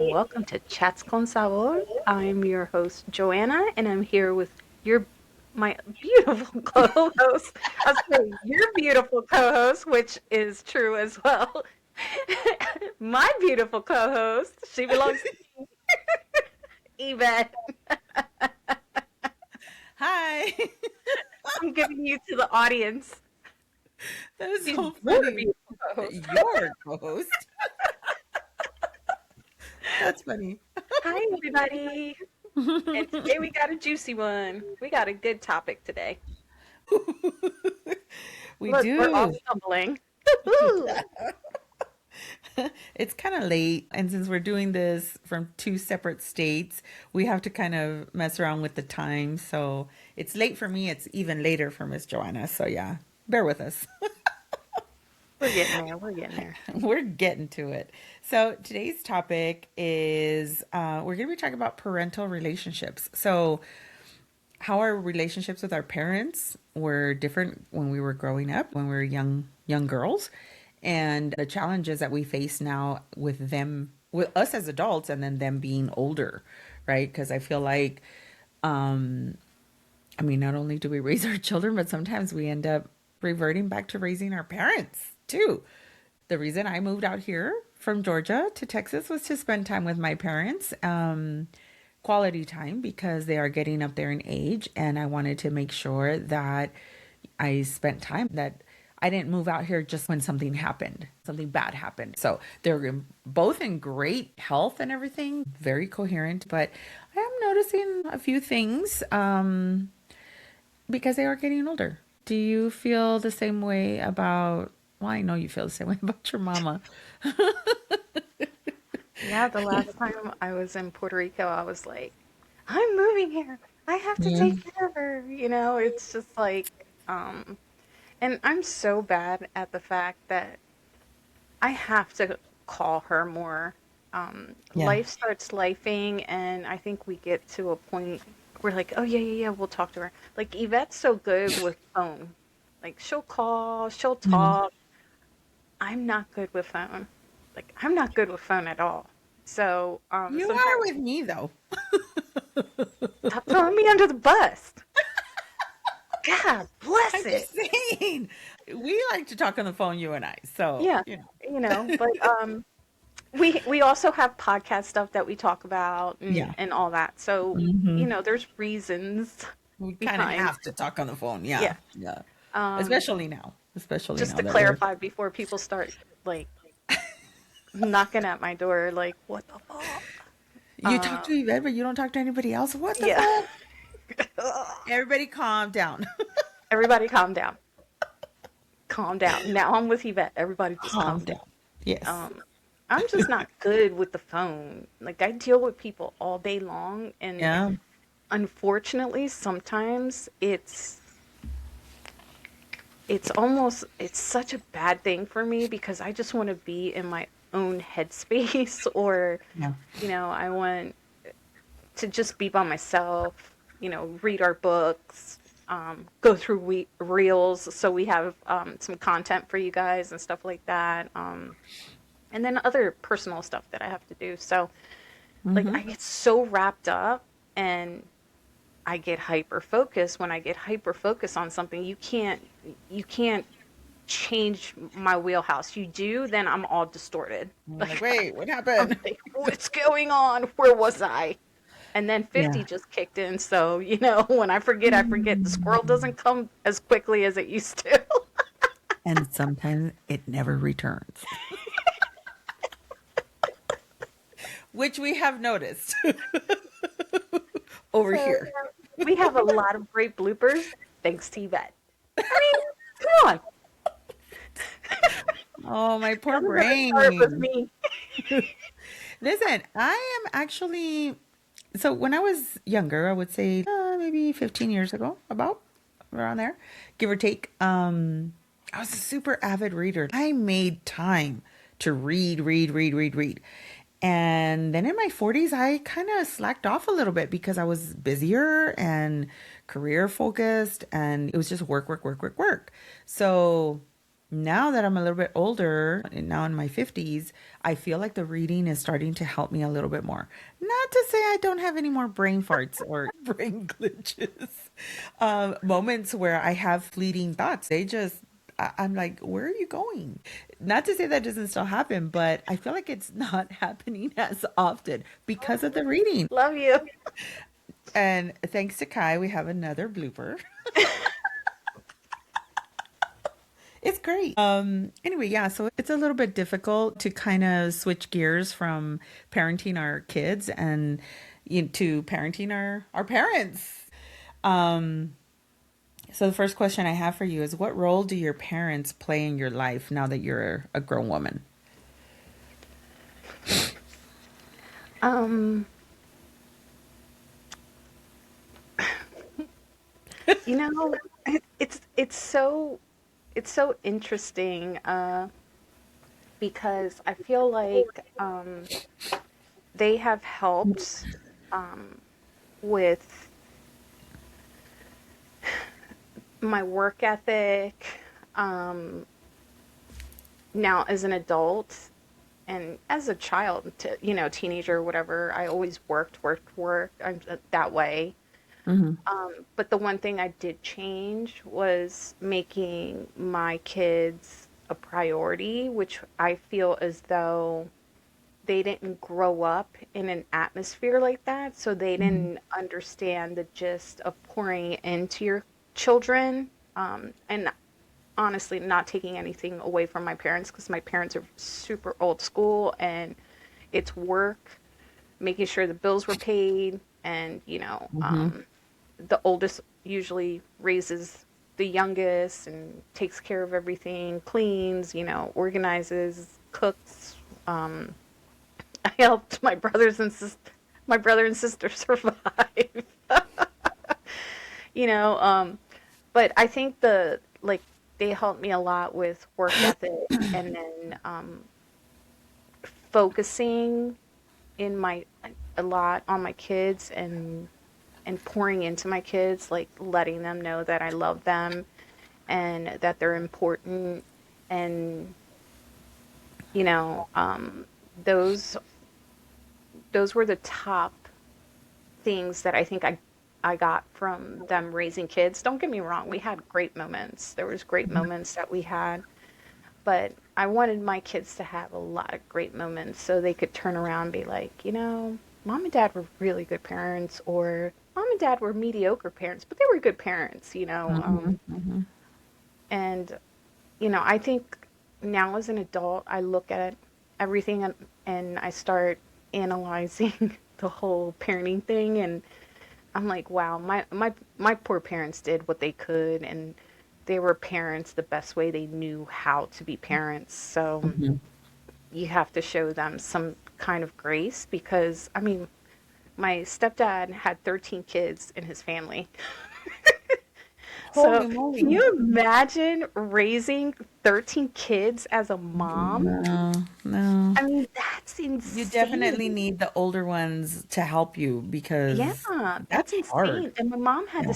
Welcome to Chats con Sabor. I'm your host Joanna, and I'm here with your my beautiful co-host. I was saying your beautiful co-host, which is true as well. My beautiful co-host. She belongs to Yvette. Hi. I'm giving you to the audience. That is She's so your funny. beautiful co-host. Your co-host. That's funny. Hi, everybody. And today we got a juicy one. We got a good topic today. We Look, we're all do. stumbling. Woo-hoo! It's kind of late, and since we're doing this from two separate states, we have to kind of mess around with the time. So it's late for me. It's even later for Miss Joanna. So yeah, bear with us. We're getting there. We're getting there. We're getting to it. So today's topic is we're going to be talking about parental relationships. So how our relationships with our parents were different when we were growing up, when we were young girls, and the challenges that we face now with them, with us as adults, and then them being older, right? Because I feel like, I mean, not only do we raise our children, but sometimes we end up reverting back to raising our parents too. The reason I moved out here from Georgia to Texas was to spend time with my parents, quality time, because they are getting up there in age. And I wanted to make sure that I spent time, that I didn't move out here just when something happened, something bad happened. So both in great health and everything, very coherent. But I am noticing a few things because they are getting older. Do you feel the same way about, well, I know you feel the same way about your mama. Yeah, the last time I was in Puerto Rico, I was like, I'm moving here. I have to Yeah. take care of her. It's just like, um, and I'm so bad at the fact that I have to call her more. Yeah. Life starts lifing, and I think we get to a point where, like, oh, yeah, yeah, yeah, we'll talk to her. Like, Yvette's so good with phone. Like, she'll call, she'll Mhm. talk. I'm not good with phone. Like, I'm not good with phone at all. So, You are sometimes with me though. stop throwing me under the bus. God I'm bless it. just saying. We like to talk on the phone, you and I. So, Yeah, but we also have podcast stuff that we talk about and yeah. all that. So, Hmm. there's reasons We kind of behind. have to talk on the phone. Yeah. Yeah. Yeah. Um, Especially now. Especially just now to that we're. clarify before people start like knocking at my door, like, what the fuck? You talk Uh, to Yvette, but you don't talk to anybody else. What the yeah. fuck? Everybody calm down. Everybody calm down. Calm down. Now I'm with Yvette. Everybody just Calm calm down. down. Yes. Um, I'm just not good with the phone. Like, I deal with people all day long, and Yeah. unfortunately, sometimes it's such a bad thing for me because I just want to be in my own headspace or Yeah. I want to just be by myself, read our books, go through reels so we have some content for you guys and stuff like that. And then other personal stuff that I have to do. So, like, Mm-hmm. I get so wrapped up and I get hyper focused. When I get hyper focused on something, you can't change my wheelhouse. You do, then I'm all distorted. I'm like, Like, wait, what I'm happened? like, what's going on? Where was I? And then 50 Yeah. just kicked in. So, when I forget, I forget. The squirrel doesn't come as quickly as it used to. And sometimes it never returns, which we have noticed over So, here. we have a lot of great bloopers thanks to Yvette. I mean, come on. Oh, my poor None of it started with brain. me. Listen, I am actually, so when I was younger, I would say maybe 15 years ago, about around there, give or take. I was a super avid reader. I made time to read. And then in my 40s, I kind of slacked off a little bit because I was busier and career focused, and it was just work. So Now that I'm a little bit older, and now in my 50s, I feel like the reading is starting to help me a little bit more. Not to say I don't have any more brain farts or brain glitches, moments where I have fleeting thoughts. I'm like, where are you going? Not to say that doesn't still happen, but I feel like it's not happening as often because of the reading. Love you. And thanks to Kai, we have another blooper. It's great. Anyway, yeah, so it's a little bit difficult to kind of switch gears from parenting our kids and to parenting our parents. Um, so the first question I have for you is what role do your parents play in your life now that you're a grown woman? Um, you know, it's so interesting because I feel like they have helped with my work ethic um, now as an adult and as a child, teenager, whatever. I always worked. I'm that way. Hmm. But the one thing I did change was making my kids a priority, which I feel as though they didn't grow up in an atmosphere like that, so they Hmm. didn't understand the gist of pouring into your children. And honestly, not taking anything away from my parents because my parents are super old school and it's work, making sure the bills were paid, and Hmm. the oldest usually raises the youngest and takes care of everything, cleans, organizes, cooks. Um, I helped my brother and sister survive. you know, um, but I think they helped me a lot with work ethic and then focusing in my a lot on my kids and pouring into my kids, like letting them know that I love them and that they're important. And you know, um, those those were the top things that I think I got from them raising kids. Don't get me wrong, we had great moments. There was great moments that we had, but I wanted my kids to have a lot of great moments so they could turn around and be like, mom and dad were really good parents, or mom and dad were mediocre parents, but they were good parents. Hmm. Hmm. And I think now as an adult, I look at everything and I start analyzing the whole parenting thing, and I'm like, wow, my poor parents did what they could, and they were parents the best way they knew how to be parents. So Hmm. you have to show them some kind of grace because, I mean, my stepdad had 13 kids in his family. So Holy can moly. you imagine raising 13 kids as a mom? No, no. I mean, that's You definitely insane. need the older ones to help you Yeah, because that's that's hard. insane. And my mom had Yeah.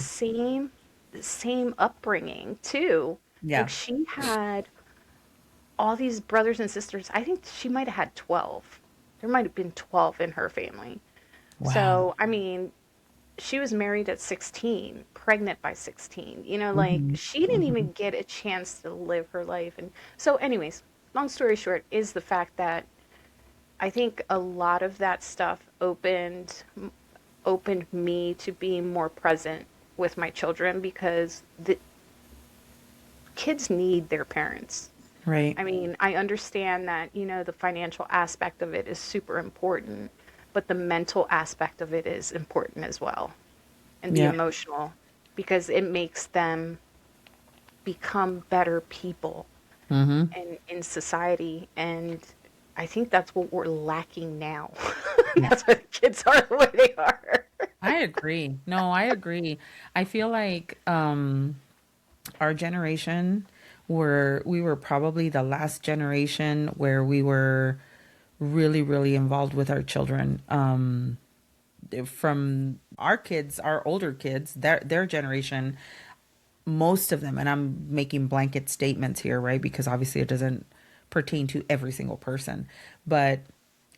the same upbringing too. Like Yeah. she had all these brothers and sisters. I think she might have had 12. There might have been 12 in her family. Wow. So, I mean, she was married at 16, pregnant by 16. Like Hmm. she didn't Hmm. even get a chance to live her life. And so, anyways, long story short is the fact that I think a lot of that stuff opened me to being more present with my children because the kids need their parents. Right. I mean, I understand that, the financial aspect of it is super important, but the mental aspect of it is important as well, and the Yeah. emotional, because it makes them become better people Hmm. in society. And I think that's what we're lacking now. Yeah. That's why the kids are the way they are. I agree. No, I agree. I feel like our generation we were probably the last generation where we were really, really involved with our children. From our kids, our older kids, their generation, most of them, and I'm making blanket statements here, right? Because obviously it doesn't pertain to every single person, but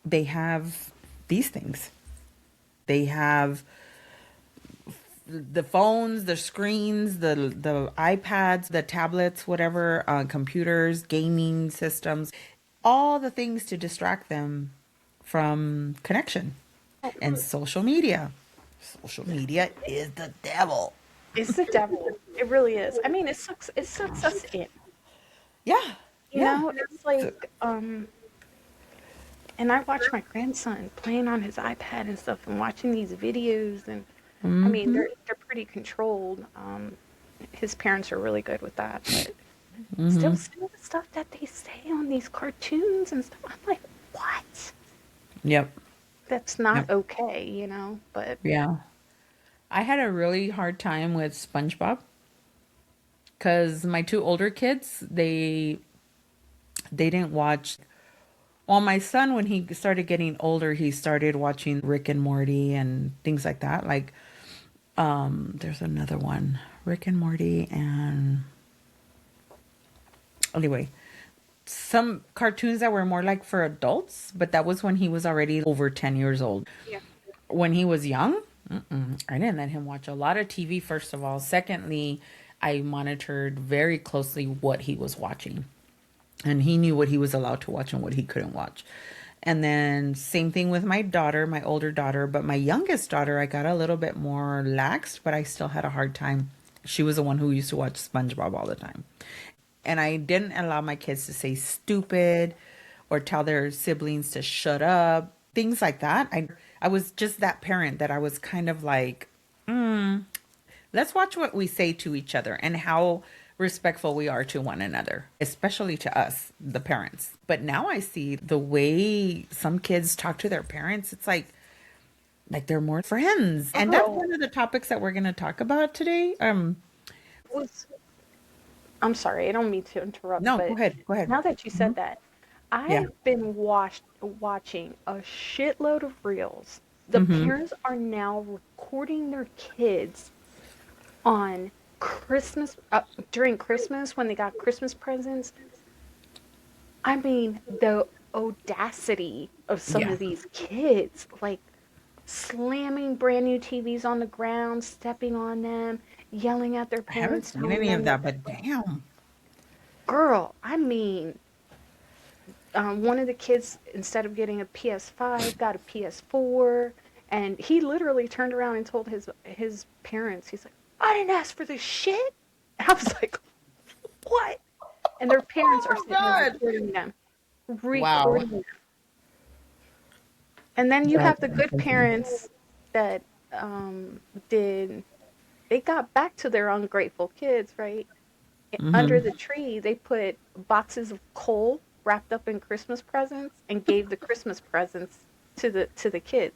they have these things. They have the phones, the screens, the iPads, the tablets, whatever, computers, gaming systems, all the things to distract them from connection and social media. Social media is the devil. It's the devil. It really is. I mean, it sucks us in. Yeah, You yeah. know, it's So, like, and I watch my grandson playing on his iPad and stuff and watching these videos, and I mean, mm-hmm, they're pretty controlled. His parents are really good with that, but still, mm-hmm. some of the stuff that they say on these cartoons and stuff, I'm like, what? Yep, That's yep, not okay, you know? But yeah. I had a really hard time with SpongeBob because my two older kids, they didn't watch. Well, my son, when he started getting older, he started watching Rick and Morty and things like that. Like, there's another one, Rick and Morty, and anyway, some cartoons that were more like for adults, but that was when he was already over 10 years old. yeah. When he was young, I didn't let him watch a lot of TV, first of all. Secondly, I monitored very closely what he was watching. And he knew what he was allowed to watch and what he couldn't watch. And then same thing with my daughter, my older daughter, but my youngest daughter, I got a little bit more laxed, but I still had a hard time. She was the one who used to watch SpongeBob all the time. And I didn't allow my kids to say stupid or tell their siblings to shut up, things like that. I was just that parent that I was kind of like, let's watch what we say to each other and how respectful we are to one another, especially to us, the parents. But now I see the way some kids talk to their parents, it's like they're more friends. And that's Girl, one of the topics that we're going to talk about today. was I'm sorry, I don't mean to interrupt, No, go but ahead. Go ahead. now that you Hmm. said that, Yeah. I've been watching a shitload of reels. The Hmm. parents are now recording their kids on Christmas, during Christmas when they got Christmas presents. I mean, the audacity of some Yeah. of these kids, like slamming brand new TVs on the ground, stepping on them, yelling at their I haven't parents, seen telling any of them that, that, but damn. girl, I mean, one of the kids, instead of getting a PS5, got a PS4, and he literally turned around and told his parents, he's like, "I didn't ask for this shit." And I was like, "What?" And their parents are Oh sitting there my God. recording them, Wow. recording them. And then you have That's the good interesting. parents that did they got back to their ungrateful kids, right? Under Hmm. the tree, they put boxes of coal wrapped up in Christmas presents and gave the Christmas presents to the kids.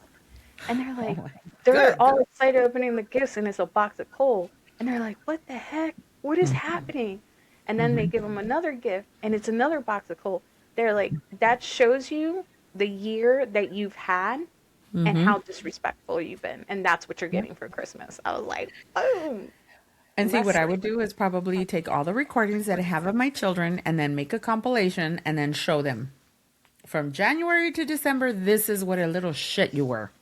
And they're Oh like, my they're good. all excited opening the gifts, and it's a box of coal. And they're like, "What the heck? What is happening?" And then they Mm-hmm. give them another gift, and it's another box of coal. They're like, "That shows you the year that you've had and Mm-hmm. how disrespectful you've been, and that's what you're Yep. getting for Christmas." I was like, "Boom, And see, what I lesson." would do is probably take all the recordings that I have of my children and then make a compilation and then show them. From January to December, this is what a little shit you were.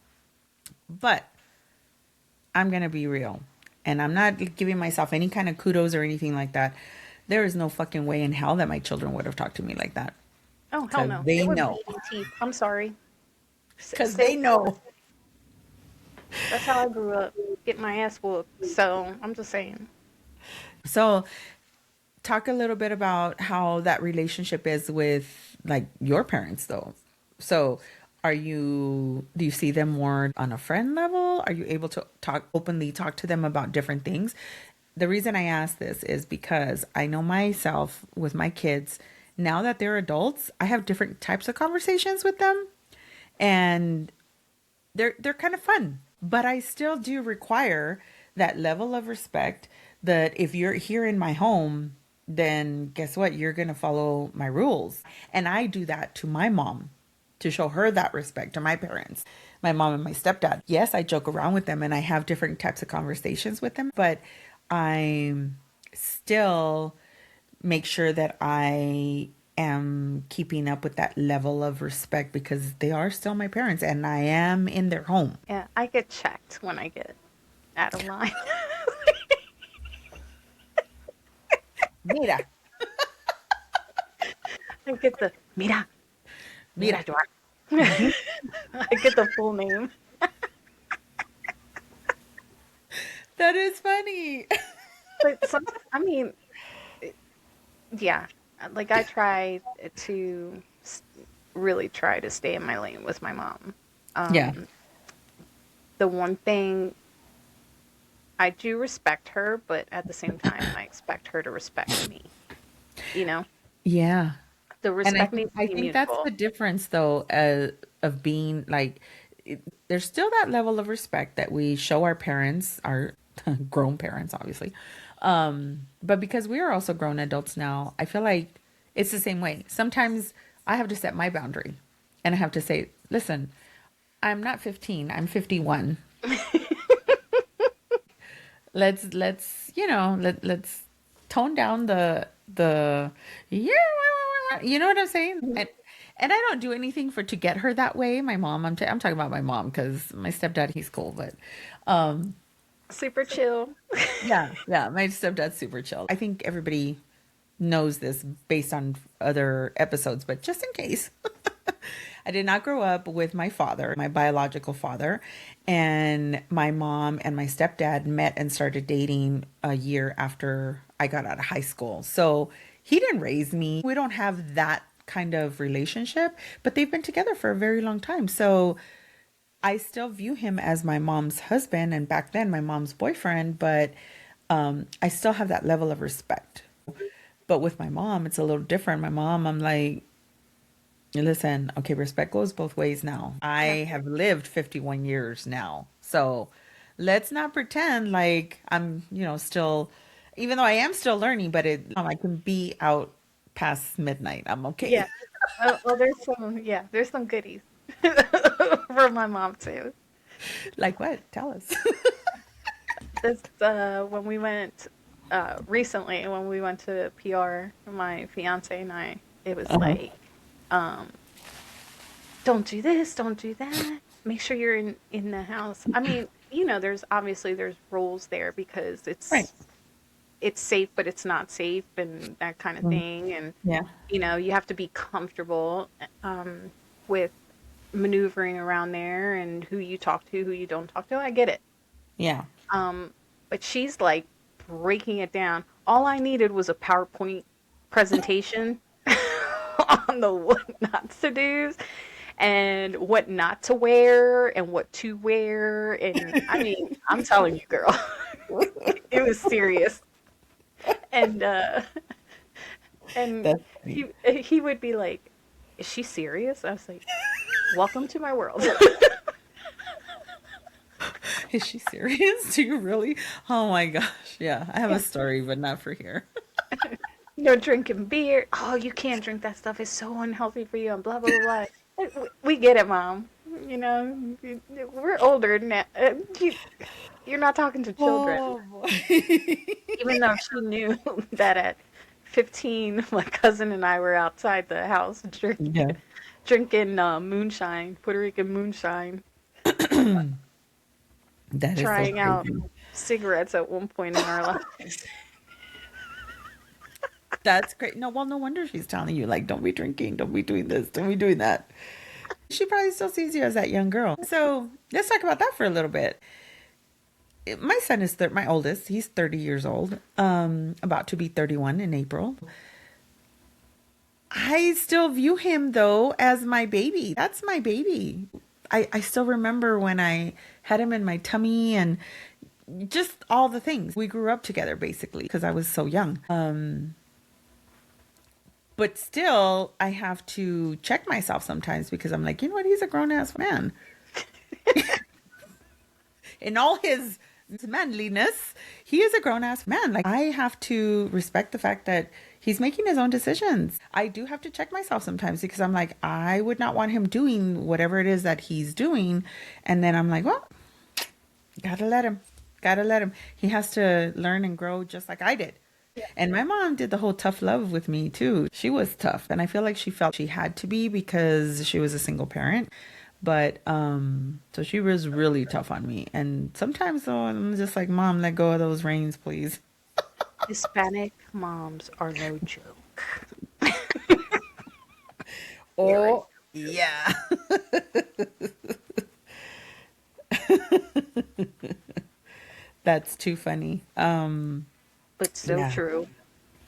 But I'm going to be real. And I'm not giving myself any kind of kudos or anything like that. There is no fucking way in hell that my children would have talked to me like that. Oh hell Because no, they they were know. beating teeth. I'm sorry. Because Say they what you want. know. That's how I grew up, get my ass whooped. So I'm just saying. So, talk a little bit about how that relationship is with like your parents, though. So, do you see them more on a friend level? Are you able to openly talk to them about different things? The reason I ask this is because I know myself with my kids, now that they're adults, I have different types of conversations with them. And they're kind of fun, but I still do require that level of respect that if you're here in my home, then guess what? You're going to follow my rules. And I do that to my mom to show her that respect, to my parents, my mom and my stepdad. Yes, I joke around with them and I have different types of conversations with them, but I'm still make sure that I am keeping up with that level of respect because they are still my parents and I am in their home. Yeah, I get checked when I get out of line. Mira, I get the mira, mira, mira. Dora. I get the full name. That is funny. But sometimes, I mean, yeah, like I try to really try to stay in my lane with my mom. Yeah. Um, the one thing I do respect her, but at the same time, I expect her to respect me. You know, Yeah. the And respect needs to I be think that's mutual. the difference though of being like there's still that level of respect that we show our parents, our grown parents obviously. But because we are also grown adults now, I feel like it's the same way. Sometimes I have to set my boundary and I have to say, "Listen, I'm not 15, I'm 51. Let's let's tone down the yeah, you know what I'm saying? Mhm. And I don't do anything for to get her that way. My mom, I'm talking about my mom because my stepdad, he's cool, but um Super chill. yeah, yeah, my stepdad's super chill. I think everybody knows this based on other episodes, but just in case. I did not grow up with my father, my biological father, and my mom and my stepdad met and started dating a year after I got out of high school. So he didn't raise me. We don't have that kind of relationship, but they've been together for a very long time. So I still view him as my mom's husband and back then my mom's boyfriend, but I still have that level of respect. But with my mom, it's a little different. My mom, I'm like, listen, okay, respect goes both ways now. I have lived 51 years now. So let's not pretend like I'm, still, even though I am still learning, but I can be out past midnight. I'm Yeah. okay. Oh, there's some goodies for my mom too. Like what? Tell us. This when we went recently when we went to PR, my fiance and I, it was Uh-huh. like, um, don't do this, don't do that. Make sure you're in the house. I mean, there's obviously there's rules there because Right. it's safe, but it's not safe, and that kind of Mm. thing. And Yeah. you have to be comfortable with maneuvering around there and who you talk to, who you don't talk to. I get it. Yeah. Um, but she's like breaking it down. All I needed was a PowerPoint presentation on the what not to do's and what not to wear and what to wear. And I mean, I'm telling you, girl, it was serious. And and That's funny. he would be like, "Is she serious?" I was like, "Welcome to my world." Is she serious? Do you really? Oh my gosh. Yeah. I have a Yeah. story, but not for here. No drinking beer. Oh, you can't drink that stuff. It's so unhealthy for you and blah blah blah blah. We get it, mom. We're older now. You're not talking to children. Oh boy. Even though she knew that at 15, my cousin and I were outside the house Yeah. drinking moonshine, Puerto Rican moonshine, That is so trying out crazy. cigarettes at one point in our lives. That's great. No, well, no wonder she's telling you, like, don't be drinking, don't be doing this, don't be doing that. She probably still sees you as that young girl. So let's talk about that for a little bit. My son is my oldest. He's 30 years old, about to be 31 in April. I still view him though as my baby. That's my baby. I still remember when I had him in my tummy and just all the things. We grew up together basically because I was so young. But still, I have to check myself sometimes because I'm like, you know what? He's a grown ass man. In all his manliness, he is a grown ass man. Like, I have to respect the fact that he's making his own decisions. I do have to check myself sometimes because I'm like, I would not want him doing whatever it is that he's doing. And then I'm like, well, gotta let him. Gotta let him. He has to learn and grow just like I did. And my mom did the whole tough love with me too. She was tough, and I feel like she felt she had to be because she was a single parent. But so she was really tough on me. And sometimes though, I'm just like, "Mom, let go of those reins, please." Hispanic moms are no joke. Very. Oh, yeah. That's too funny. But so Yeah. true.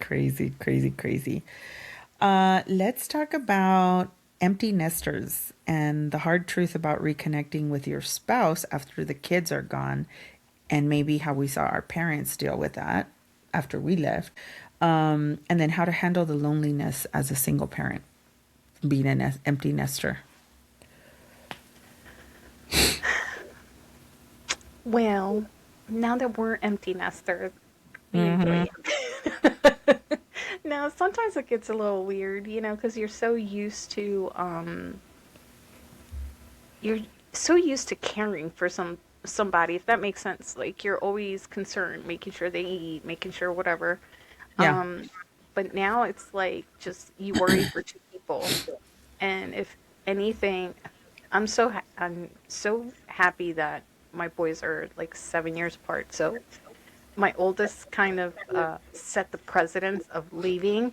Crazy, crazy, crazy. Let's talk about empty nesters and the hard truth about reconnecting with your spouse after the kids are gone, and maybe how we saw our parents deal with that after we left. And then how to handle the loneliness as a single parent, being an empty nester. Well, now that we're empty nesters, Mm-hmm. usually. Now, sometimes it gets a little weird, because you're so used to caring for somebody, if that makes sense. Like you're always concerned, making sure they eat, making sure whatever. Yeah. Um, but now it's like just you worry for two people, and if anything, I'm so happy that my boys are like 7 years apart. So my oldest kind of set the precedence of leaving,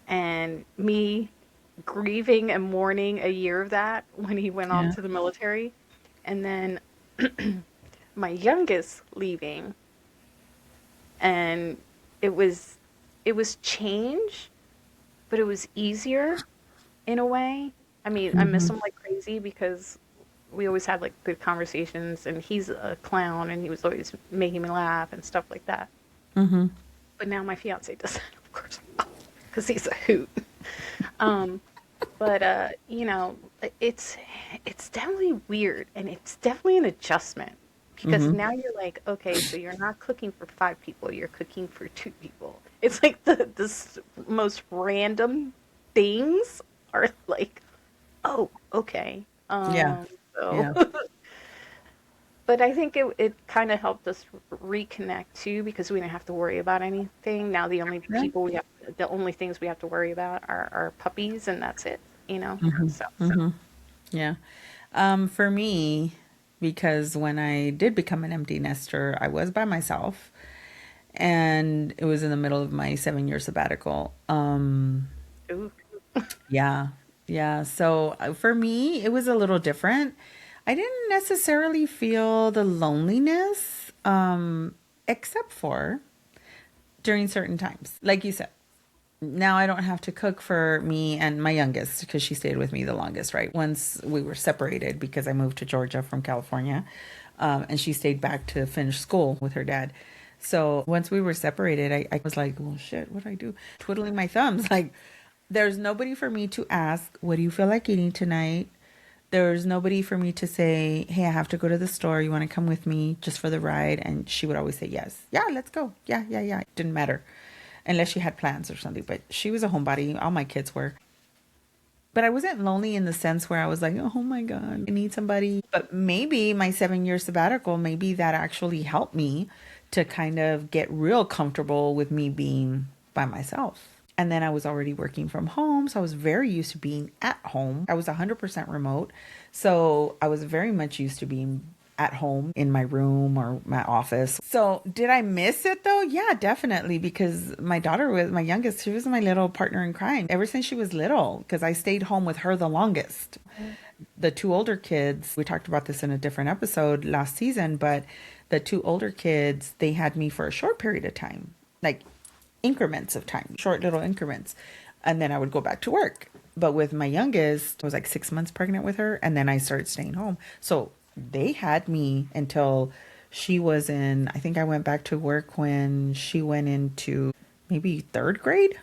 and me grieving and mourning a year of that when he went off Yeah. to the military, and then my youngest leaving, and it was change, but it was easier in a way. I mean, I miss Mm-hmm. him like crazy because we always had like good conversations, and he's a clown, and he was always making me laugh and stuff like that. Mm-hmm. But now my fiance doesn't, of course, because he's a hoot. Um, but it's it's definitely weird, and it's definitely an adjustment because Mm-hmm. now you're like, okay, so you're not cooking for five people, you're cooking for two people. It's like the most random things are like, oh, okay. Yeah. So Yeah. but I think it kind of helped us reconnect too because we didn't have to worry about anything. Now Yeah. the only things we have to worry about are our puppies, and that's it, you know? Mm-hmm. So, Mm-hmm. Yeah. For me, because when I did become an empty nester, I was by myself, and it was in the middle of my 7 year sabbatical. ooh, Yeah, yeah. So for me, it was a little different. I didn't necessarily feel the loneliness, except for during certain times, like you said. Now I don't have to cook for me and my youngest because she stayed with me the longest, right? Once we were separated because I moved to Georgia from California, and she stayed back to finish school with her dad. So once we were separated, I was like, well, shit, what do I do? Twiddling my thumbs. Like, there's nobody for me to ask, what do you feel like eating tonight? There's nobody for me to say, hey, I have to go to the store. You want to come with me just for the ride? And she would always say yes. Yeah, let's go. Yeah, yeah, yeah. It didn't matter unless she had plans or something. But she was a homebody. All my kids were. But I wasn't lonely in the sense where I was like, oh my God, I need somebody. But maybe my 7 year sabbatical, maybe that actually helped me to kind of get real comfortable with me being by myself. And then I was already working from home. So I was very used to being at home. I was 100% remote. So I was very much used to being at home in my room or my office. So did I miss it though? Yeah, definitely. Because my daughter was my youngest. She was my little partner in crime ever since she was little because I stayed home with her the longest. The two older kids, we talked about this in a different episode last season, but the two older kids, they had me for a short period of time, like increments of time, short little increments. And then I would go back to work. But with my youngest, I was like 6 months pregnant with her. And then I started staying home. So they had me until she was in, I think I went back to work when she went into maybe third grade.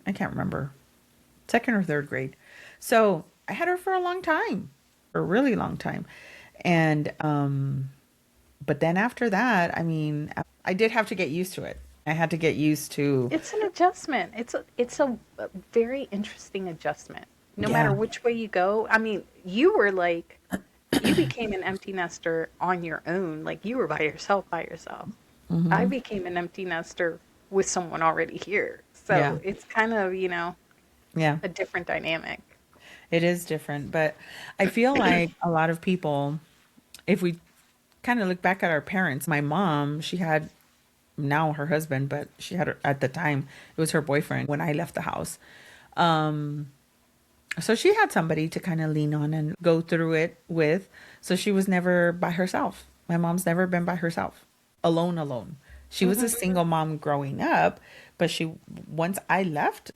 I can't remember, second or third grade. So I had her for a long time, for a really long time. And, but then after that, I mean, I did have to get used to it. I had to get used to, it's an adjustment. It's a very interesting adjustment. No matter yeah. which way you go. I mean, you became an empty nester on your own. Like you were by yourself, by yourself. I Hmm. became an empty nester with someone already here. Yeah. So it's kind of, Yeah. a different dynamic. It is different, but I feel like a lot of people, if we kind of look back at our parents, my mom, she had now her husband, but she had at the time it was her boyfriend when I left the house. So she had somebody to kind of lean on and go through it with. So she was never by herself. My mom's never been by herself, alone, alone. She was a Hmm. single mom growing up, but once I left,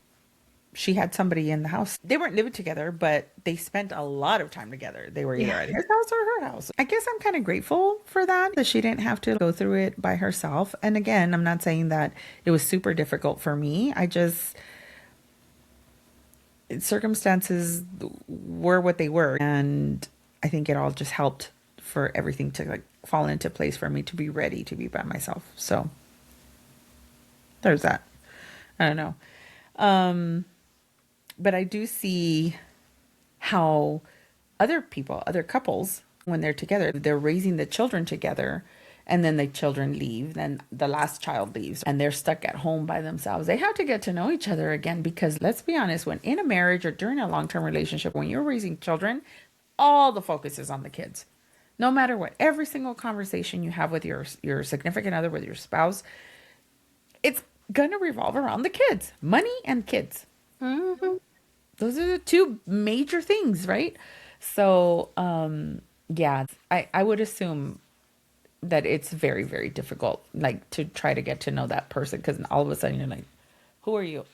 she had somebody in the house. They weren't living together, but they spent a lot of time together. They were either Yeah. at his house or her house. I guess I'm kind of grateful for that she didn't have to go through it by herself. And again, I'm not saying that it was super difficult for me. I just, circumstances were what they were. And I think it all just helped for everything to like fall into place for me to be ready to be by myself. So there's that. I don't know. But I do see how other people, other couples, when they're together, they're raising the children together, and then the children leave, then the last child leaves, and they're stuck at home by themselves. They have to get to know each other again because let's be honest, when in a marriage or during a long term relationship, when you're raising children, all the focus is on the kids. No matter what, every single conversation you have with your significant other, with your spouse, it's gonna revolve around the kids, money and kids. Hmm. Those are the two major things, right? So, yeah, I would assume that it's very, very difficult, like to try to get to know that person because all of a sudden you're like, who are you?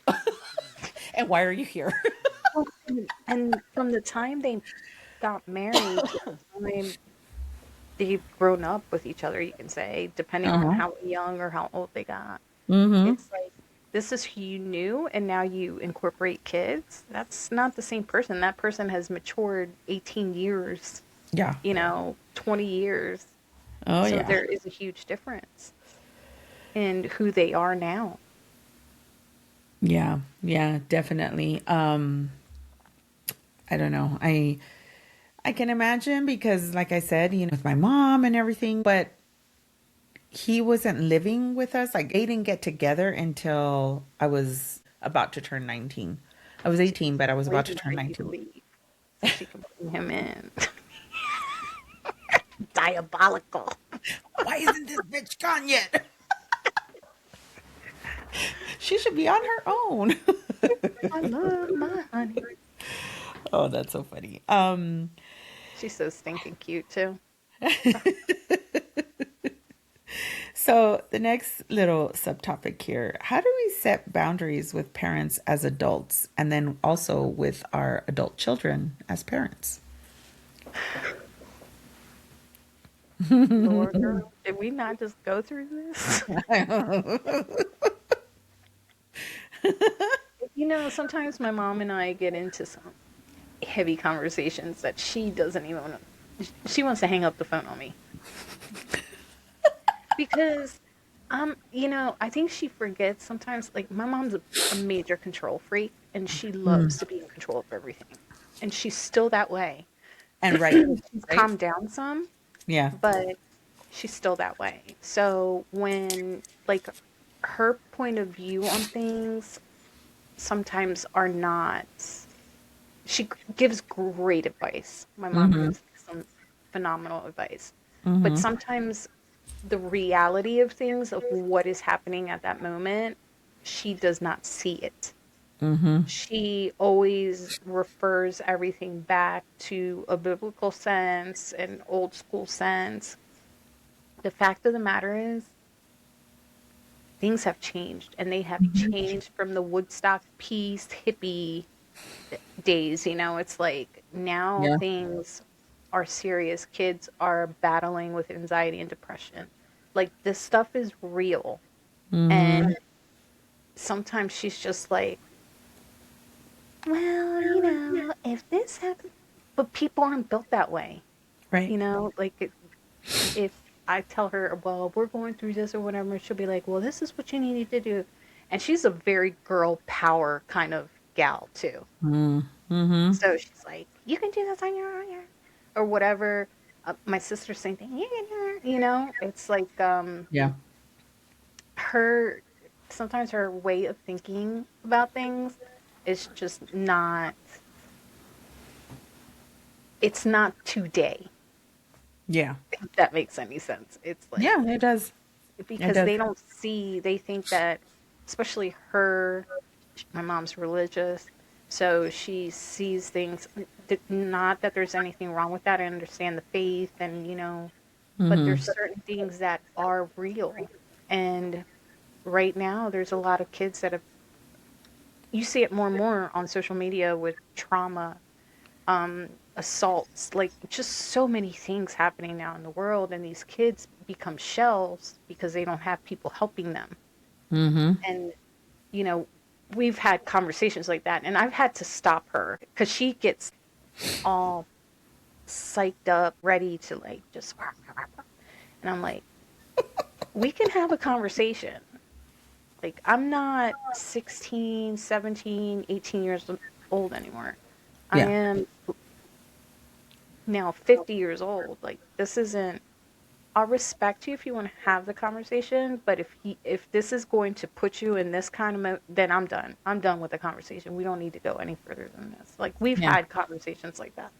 And why are you here? Well, and from the time they got married to the time they've grown up with each other, you can say, depending on Uh-huh. how young or how old they got. Mm-hmm. It's like this is who you knew, and now you incorporate kids. That's not the same person. That person has matured 18 years, Yeah. 20 years. Oh, So yeah. there is a huge difference in who they are now. Yeah. Yeah, definitely. I don't know. I can imagine because like I said, with my mom and everything, but he wasn't living with us. Like they didn't get together until I was about to turn 19. I was She's 18, but I was about to waiting turn for you to 19. leave so she can bring him in. Diabolical. Why isn't this bitch gone yet? She should be on her own. I love my honey. Oh, that's so funny. She's so stinking cute too. So the next little subtopic here, how do we set boundaries with parents as adults and then also with our adult children as parents? Lord, girl, did we not just go through this? Sometimes my mom and I get into some heavy conversations that she doesn't even want to, she wants to hang up the phone on me because I think she forgets sometimes, like my mom's a major control freak and she loves to be in control of everything. And she's still that way. And right, She's right? calmed down some, Yeah. but she's still that way. So when like her point of view on things sometimes are not, she gives great advice. My mom Mm-hmm. gives some phenomenal advice. But Mm-hmm. sometimes the reality of things, of what is happening at that moment, she does not see it. Mm-hmm. She always refers everything back to a biblical sense, an old school sense. The fact of the matter is, things have changed, and they have changed from the Woodstock peace hippie days. It's like now Yeah. things are serious. Kids are battling with anxiety and depression. Like this stuff is real. Mm-hmm. And sometimes she's just like, well, if this happens, but people aren't built that way. Right. Like if I tell her, well, we're going through this or whatever, she'll be like, well, this is what you need to do. And she's a very girl power kind of gal too. Mm-hmm. So she's like, you can do this on your own, or whatever. My sister's saying, you can do it. It's like Yeah. her. sometimes her way of thinking about things is just not, it's not today, Yeah. if that makes any sense. It's like, Yeah, it does. It because does. they don't see, they think that, especially her, my mom's religious, so she sees things, not that there's anything wrong with that. I understand the faith and, but there's certain things that are real. And right now, there's a lot of kids that have, you see it more and more on social media with trauma, assaults, like just so many things happening now in the world. And these kids become shells because they don't have people helping them. And, you know, we've had conversations like that. And I've had to stop her because she gets all psyched up, ready to like just, and I'm like, we can have a conversation. Like, I'm not 16, 17, 18 years old anymore. I Yeah. am now 50 years old. Like, this isn't, I'll respect you if you want to have the conversation, but if this is going to put you in this kind of then I'm done. I'm done with the conversation. We don't need to go any further than this. Like, we've Yeah. had conversations like that.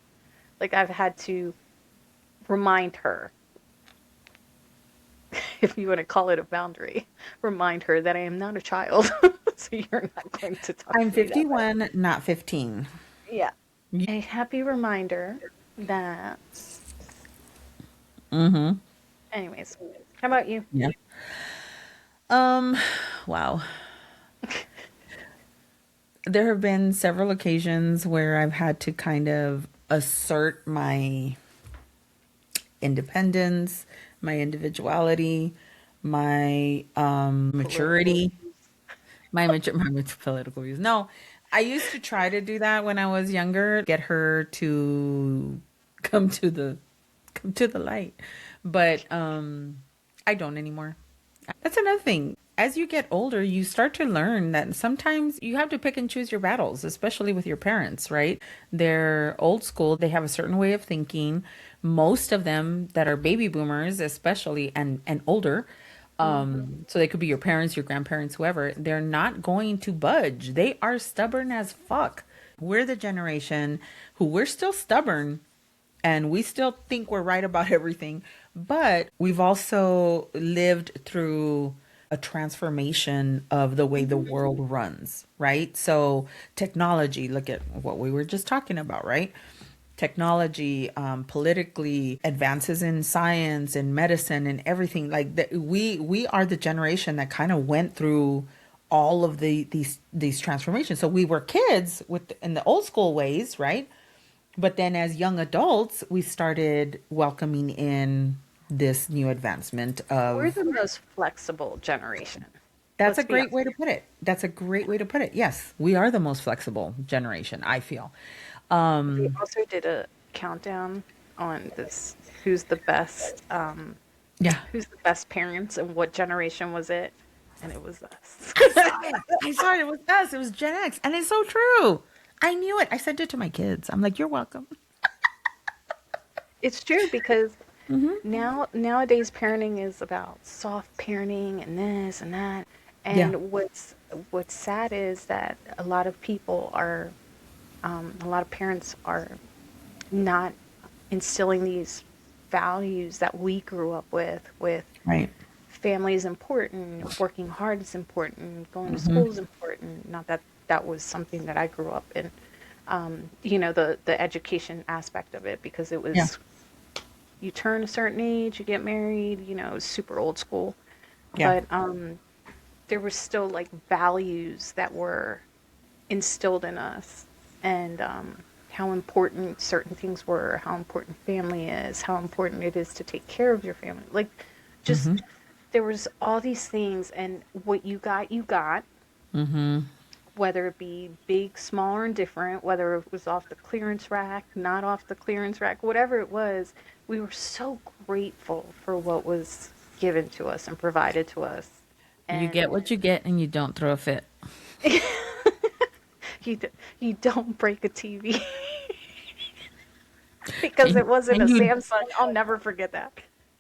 Like, I've had to remind her, if you want to call it a boundary, remind her that I am not a child. So you're not going to talk I'm to me that way. 51, not 15. Yeah. A happy reminder that, Mm-hmm. anyways, how about you? Yeah. Um, wow. There have been several occasions where I've had to kind of assert my independence, my individuality, my Political maturity, views. my political views. No, I used to try to do that when I was younger, get her to come to the come to the light. But I don't anymore. That's another thing. As you get older, you start to learn that sometimes you have to pick and choose your battles, especially with your parents, right? They're old school, they have a certain way of thinking. Most of them that are baby boomers, especially and older, Hmm. so they could be your parents, your grandparents, whoever, they're not going to budge. They are stubborn as fuck. We're the generation who we're still stubborn and we still think we're right about everything, but we've also lived through a transformation of the way the world runs, right? So, technology, look at what we were just talking about, right? Technology, politically, advances in science and medicine and everything like that. We are the generation that kind of went through all of these transformations. So we were kids with in the old school ways, right? But then as young adults, we started welcoming in this new advancement We're of the most flexible generation. that's a Let's be great honest. way to put it. That's a great way to put it. Yes, we are the most flexible generation, I feel. They also did a countdown on this, who's the best, Yeah. who's the best parents and what generation was it? And it was us. I saw it. I saw it. It was us. It was Gen X. And it's so true. I knew it. I sent it to my kids. I'm like, you're welcome. It's true because nowadays parenting is about soft parenting and this and that. Yeah. And what's sad is that a lot of people are, a lot of parents are not instilling these values that we grew up with Right. family is important, working hard is important, going to school is important. Not that that was something that I grew up in. The education aspect of it, because it Yeah. was, you turn a certain age, you get married, it was super old school. Yeah. But there were still like values that were instilled in us, and how important certain things were, how important family is, how important it is to take care of your family. Like, just there was all these things, and what you got, whether it be big, small, or indifferent, whether it was off the clearance rack, not off the clearance rack, whatever it was, we were so grateful for what was given to us and provided to us. You get And what you get and you don't throw a fit. you you don't break a TV because And, it wasn't a and you Samsung. I'll never forget that.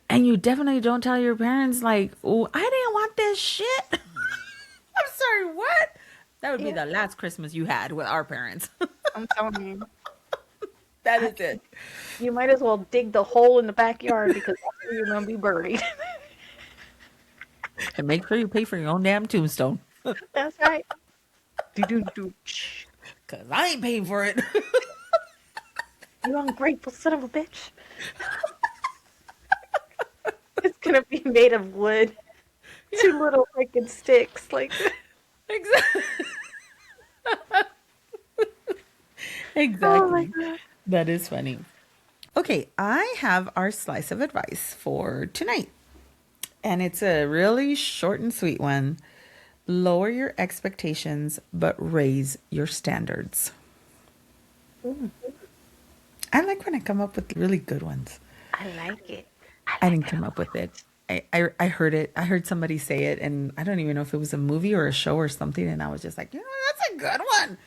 and you definitely don't tell your parents like, "Oh, I didn't want this shit." sorry, what? That would be Yeah, the last Christmas you had with our parents. I'm telling you. That is it. You might as well dig the hole in the backyard because that's where you're gonna be buried. And make sure you pay for your own damn tombstone. That's right. Do do do. Because I ain't paying for it. You ungrateful son of a bitch. It's gonna be made of wood. Two little freaking sticks. Like, Exactly. oh my Exactly. god. That is funny. Okay, I have our slice of advice for tonight. And it's a really short and sweet one. Lower your expectations, but raise your standards. Mm, I like when I come up with really good ones. I like it. I I like didn't it a come up with it. lot. I heard it. I heard somebody say it, and I don't even know if it was a movie or a show or something. And I was just like, that's a good one.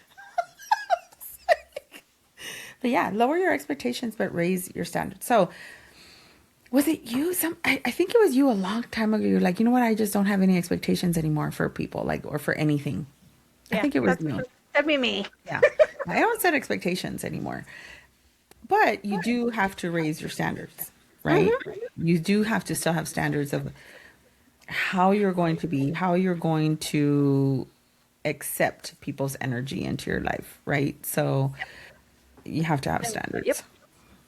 But yeah, lower your expectations, but raise your standards. So, was it you? I think it was you a long time ago. You're like, you know what? I just don't have any expectations anymore for people, like, or for anything. I Yeah, think it was you. that'd be me. Yeah. I don't set expectations anymore. But you do have to raise your standards, right? Hmm. You do have to still have standards of how you're going to be, how you're going to accept people's energy into your life, right? So you have to have Yep. standards.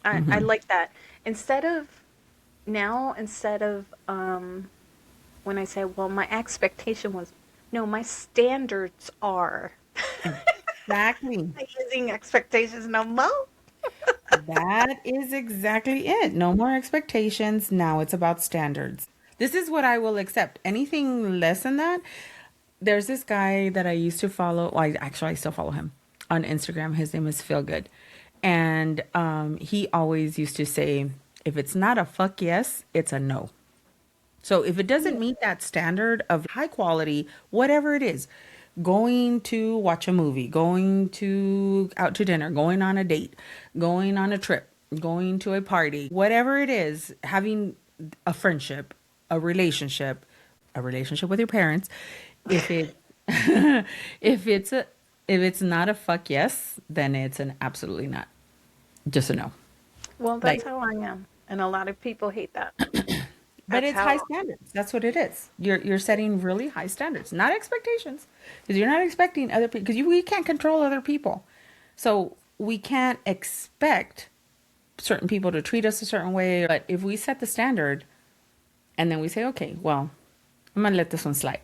I like that. Instead of when I say, well, my expectation was, no, my standards are. Exactly. Not using expectations no more. That is exactly it. No more expectations. Now it's about standards. This is what I will accept. Anything less than that, there's this guy that I used to follow. Well, I still follow him on Instagram. His name is Feel Good. And he always used to say, if it's not a fuck yes, it's a no. So if it doesn't meet that standard of high quality, whatever it is, going to watch a movie, going to out to dinner, going on a date, going on a trip, going to a party, whatever it is, having a friendship, a relationship with your parents, if it if it's a if it's not a fuck yes, then it's an absolutely not. Just a no. Well, that's Like how I am. And a lot of people hate that. but That's it's high how. standards. That's what it is. You're setting really high standards, not expectations, because you're not expecting other people. Because we can't control other people, so we can't expect certain people to treat us a certain way. But if we set the standard, and then we say, okay, well, I'm gonna let this one slide,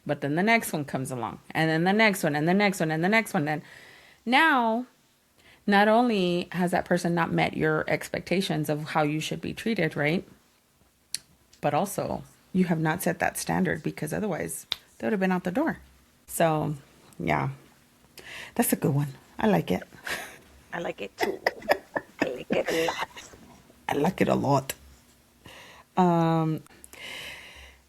but then the next one comes along, and then the next one, and the next one, and the next one, and now not only has that person not met your expectations of how you should be treated, right? But also you have not set that standard because otherwise they would have been out the door. So, yeah, that's a good one. I like it. I like it too. I like it a lot. I like it a lot. Um,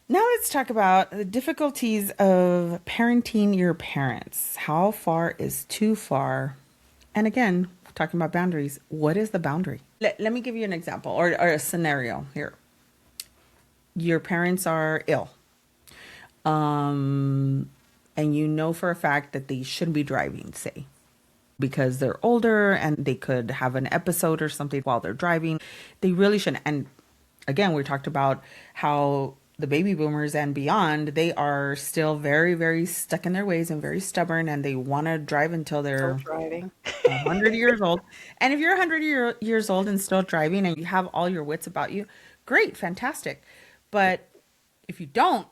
Now let's talk about the difficulties of parenting your parents. How far is too far? And again, talking about boundaries, what is the boundary? Let me give you an example or a scenario here. Your parents are ill. And you know for a fact that they shouldn't be driving, say, because they're older and they could have an episode or something while they're driving. They really shouldn't. And again, we talked about how the baby boomers and beyond, they are still very, very stuck in their ways and very stubborn, and they want to drive until Still they're driving. 100 years old. And if you're 100 years old and still driving and you have all your wits about you, great, fantastic. But if you don't,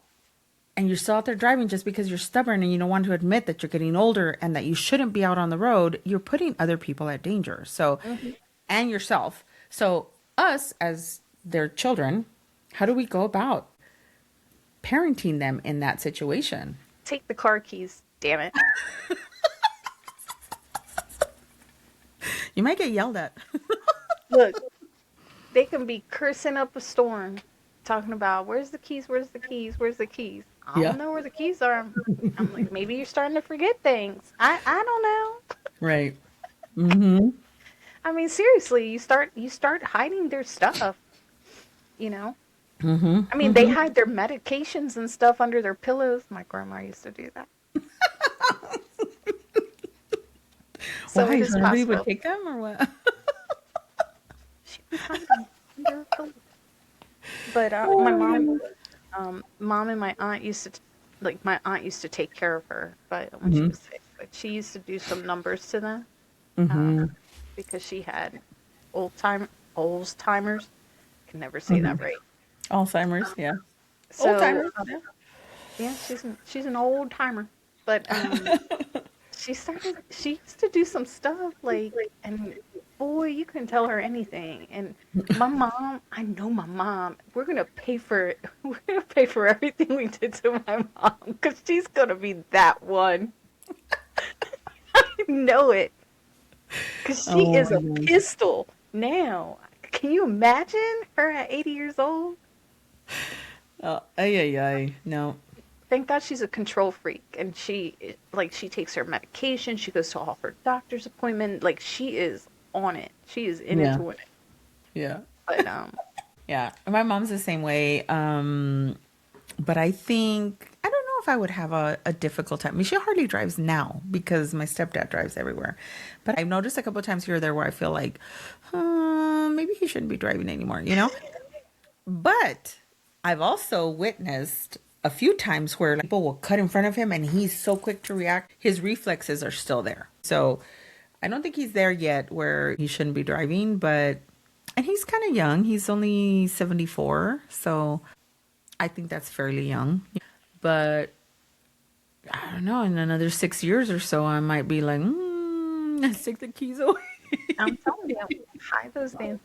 and you're still out there driving just because you're stubborn and you don't want to admit that you're getting older and that you shouldn't be out on the road, you're putting other people at danger. So, Hmm. and yourself. So, us as their children, how do we go about parenting them in that situation? Take the car keys, damn it. You might get yelled at. Look, they can be cursing up a storm, talking about where's the keys, where's the keys, where's the keys. I Yeah. don't know where the keys are. I'm like, maybe you're starting to forget things. I don't know. Right. Mm-hmm. I mean, seriously, you start hiding their stuff, you know. Mm-hmm. I mean, they Mm-hmm. hide their medications and stuff under their pillows. My grandma used to do that. So it Why? is So nobody would possible. take them or what? She would hide them under her pillow. But my Oh my goodness. mom and my aunt used to, like, my aunt used to take care of her, but when she Mm-hmm. was sick, but she used to do some numbers to them, um, Mm-hmm. because she had old time, Alzheimer's. Can never say Mm-hmm. that right. Alzheimer's, yeah. Old So timers, yeah. yeah, she's an old timer, but she used to do some stuff like, and boy, you couldn't tell her anything. And my mom, I know my mom, we're gonna pay for it. We're gonna pay for everything we did to my mom because she's gonna be that one. I know it because she Oh is my a goodness. pistol now. Can you imagine her at 80 years old? Oh, ay, ay, ay. No. Thank God she's a control freak, and she takes her medication, she goes to all her doctor's appointment, like she is on it. She is in it Yeah. to win it. Yeah. But Yeah. My mom's the same way. But I think I don't know if I would have a difficult time. I mean, she hardly drives now because my stepdad drives everywhere. But I've noticed a couple of times here or there where I feel like, maybe he shouldn't be driving anymore. But I've also witnessed a few times where like, people will cut in front of him and he's so quick to react. His reflexes are still there. So I don't think he's there yet where he shouldn't be driving, but and he's kind of young. He's only 74, so I think that's fairly young. But I don't know, in another 6 years or so, I might be like, let's take the keys away. I'm telling you, hide those damn.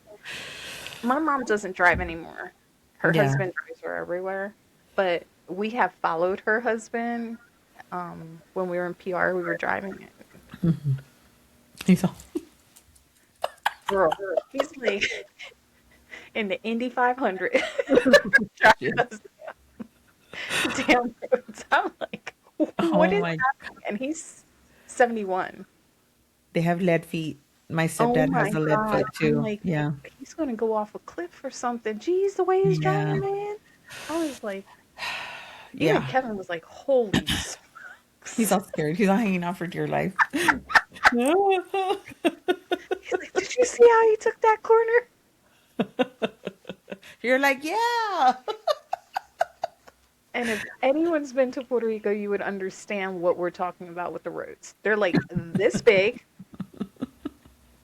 My mom doesn't drive anymore. Her Yeah. husband drives her everywhere, but we have followed her husband. When we were in PR, we were driving it. He's all, Girl, he's like in the Indy 500, driving yeah. us damn roads. I'm like, what Oh is my, happening? And he's 71. they have lead feet. My Oh stepdad has my a lead God. foot I'm too. like, Yeah. he's going to go off a cliff or something. Geez, the way he's Yeah. driving, man. I was like, even Yeah. Kevin was like, holy He's smokes. all scared. He's all hanging out for dear life. He's like, did you see how he took that corner? You're like, yeah. And if anyone's been to Puerto Rico, you would understand what we're talking about with the roads. They're like this big.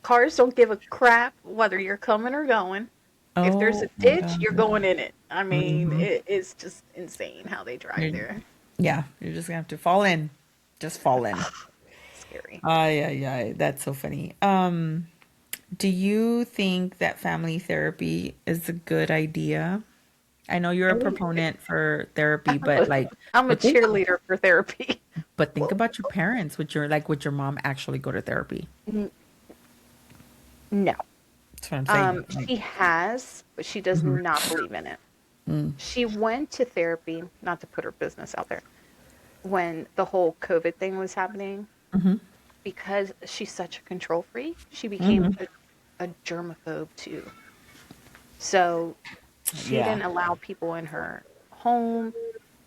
Cars don't give a crap whether you're coming or going. If there's a Oh my ditch, you're God. going in it. I mean, Hmm. it is just insane how they drive You're, there. yeah, you're just gonna have to fall in. Just fall in. Scary. Ay, ay, ay. That's so funny. Do you think that family therapy is a good idea? I know you're a And proponent for therapy, I'm a, I'm a but think, cheerleader for therapy. but think Whoa. about your parents. Would your mom actually go to therapy? N- No. That's what I'm saying. Like, She has, but she does mhm, not believe in it. mm, She went to therapy, not to put her business out there, when the whole COVID thing was happening, mhm, because she's such a control freak, she became mhm. a germaphobe too. So she Yeah, didn't allow people in her home.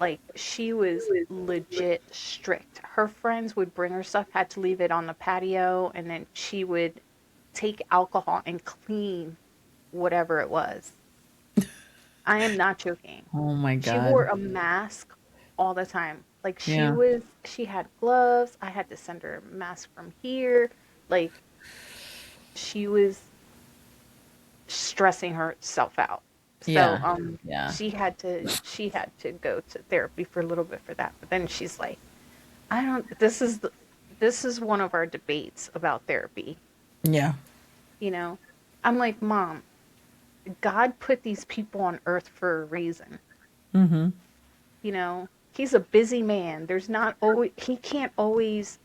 Like she was legit strict. Her friends would bring her stuff, had to leave it on the patio, and then she would take alcohol and clean whatever it was. I am not joking. oh my She wore God. a mask all the time. Like Yeah, she had gloves. I had to send her a mask from here. Like she was stressing herself out. So yeah, yeah, she had to go to therapy for a little bit for that. But then she's like, I don't this is one of our debates about therapy, yeah. you know. I'm like, "Mom, God put these people on earth for a reason." Mm-hmm. You know, he's a busy man. There's not always, he can't always,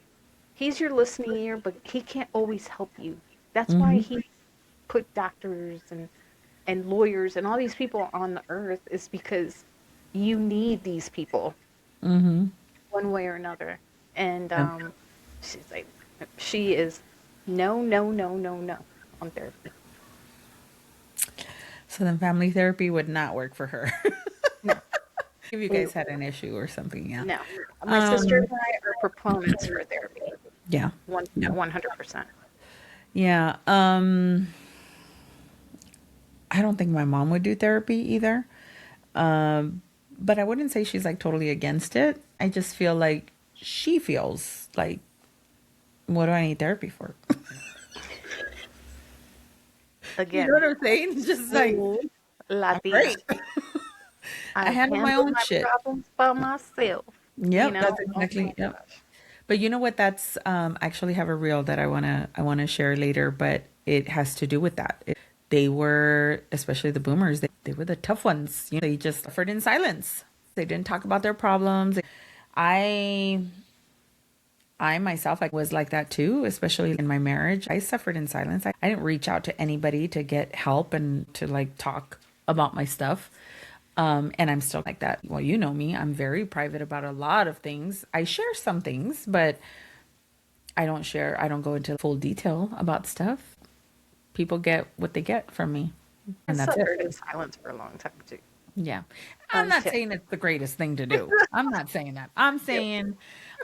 he's your listening ear, but he can't always help you. That's why Mm-hmm. he put doctors and lawyers and all these people on the earth is because you need these people Mm-hmm. one way or another. And Yeah. she's like, she is no, no, no, no, no on therapy. So then family therapy would not work for her. No, If you it, guys had an issue or something, yeah. no. My sister Um, and I are proponents for therapy. yeah. One Yeah. 100%. Yeah. I don't think my mom would do therapy either. Um, but I wouldn't say she's like totally against it. I just feel like she feels like, what do I need therapy for? You know Again, what I'm saying? Just like, full I'm Latina. great. I I handle my handle own my shit. problems by myself. You Yep, know? that's Oh my exactly, yep. gosh. But you know what? That's I actually have a reel that I wanna share later, but it has to do with that. They were, especially the boomers, they were the tough ones. You know, they just suffered in silence. They didn't talk about their problems. I I myself, I was like that too, especially in my marriage. I suffered in silence. I didn't reach out to anybody to get help and to like talk about my stuff. And I'm still like that. Well, you know me, I'm very private about a lot of things. I share some things, but I don't go into full detail about stuff. People get what they get from me, I and that's it. suffered in silence for a long time too. Yeah. I'm not Until. saying it's the greatest thing to do. I'm not saying that. I'm Yep. saying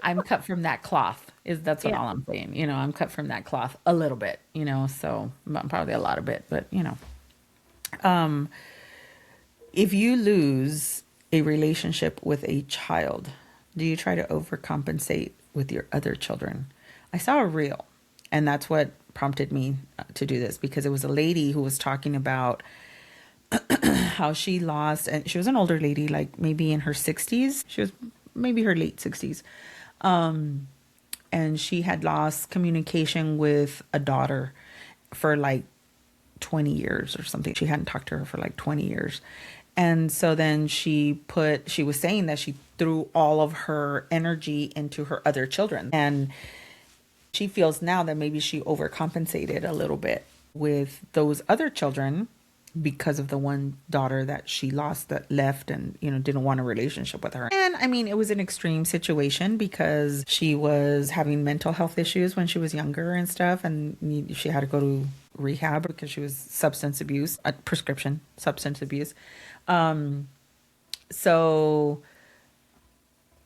I'm cut from that cloth. Is that's what Yeah. all I'm saying. You know, I'm cut from that cloth a little bit, you know, so probably a lot of bit, but you know. If you lose a relationship with a child, do you try to overcompensate with your other children? I saw a reel, and that's what prompted me to do this because it was a lady who was talking about how she lost, and she was an older lady, like maybe in her 60s. She was maybe her late 60s. And she had lost communication with a daughter for like 20 years or something. She hadn't talked to her for like 20 years. And so then she was saying that she threw all of her energy into her other children. And she feels now that maybe she overcompensated a little bit with those other children because of the one daughter that she lost that left and didn't want a relationship with her. And I mean, it was an extreme situation because she was having mental health issues when she was younger and stuff, and she had to go to rehab because she was substance abuse, prescription substance abuse. So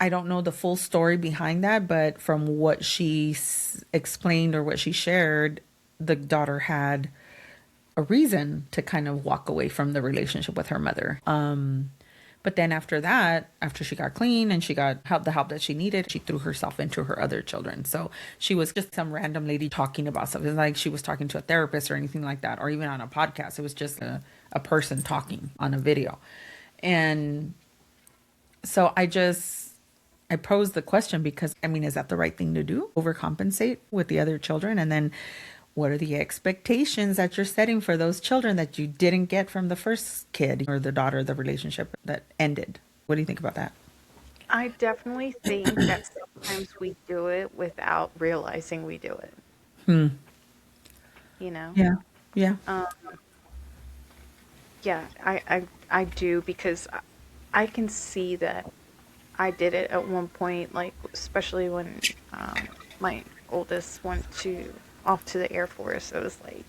I don't know the full story behind that, but from what she explained or what she shared, the daughter had a reason to kind of walk away from the relationship with her mother. But then after that, after she got clean and she got the help that she needed, she threw herself into her other children. So she was just some random lady talking about something, like she was talking to a therapist or anything like that, or even on a podcast. It was just a person talking on a video. And so I posed the question because, I mean, is that the right thing to do? Overcompensate with the other children? And then what are the expectations that you're setting for those children that you didn't get from the first kid or the daughter, the relationship that ended? What do you think about that? I definitely think that sometimes we do it without realizing we do it, you know? Yeah. Yeah. Um, yeah, I do because I can see that I did it at one point, like especially when my oldest went to off to the Air Force. It was like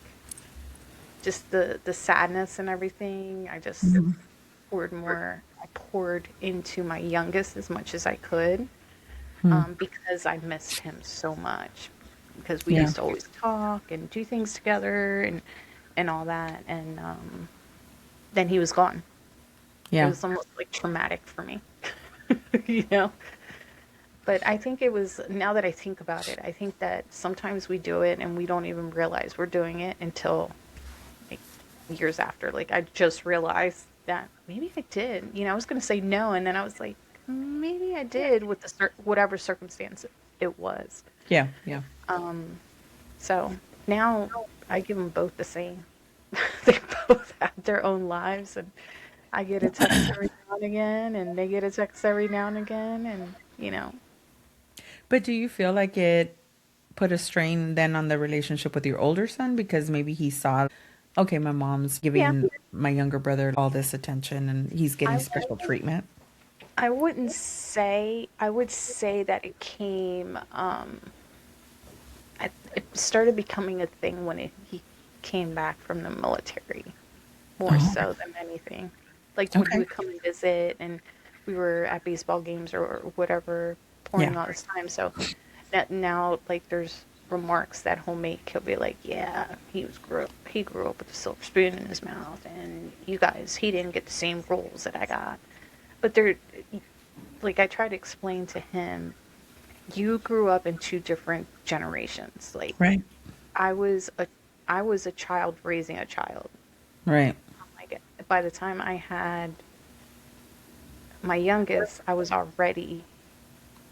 just the sadness and everything. I poured into my youngest as much as I could because I missed him so much. Because we Yeah. used to always talk and do things together and all that. And then he was gone. It Yeah. was almost like traumatic for me, you know? But I think it was, now that I think about it, I think that sometimes we do it and we don't even realize we're doing it until like years after. Like I just realized that maybe I did. I was going to say no, and then I was like, maybe I did with whatever circumstance it was. Yeah. Yeah. So now I give them both the same. They both have their own lives, and I get a text every now and again, and they get a text every now and again, and But do you feel like it put a strain then on the relationship with your older son because maybe he saw, okay, my mom's yeah. giving my younger brother all this attention and he's getting I special treatment? I wouldn't say. I would say that it came. It started becoming a thing when he came back from the military. more Oh, so than anything. Like when he okay. would come and visit, and we were at baseball games or whatever, Yeah. pouring all this time. So that now, like, there's remarks that he'll make. He'll be like, "Yeah, he grew up with a silver spoon in his mouth, and you guys, he didn't get the same rules that I got." But they're like, I try to explain to him, you grew up in two different generations. Like, Right. I was a I was a child raising a child. Right. Like, by the time I had my youngest, I was already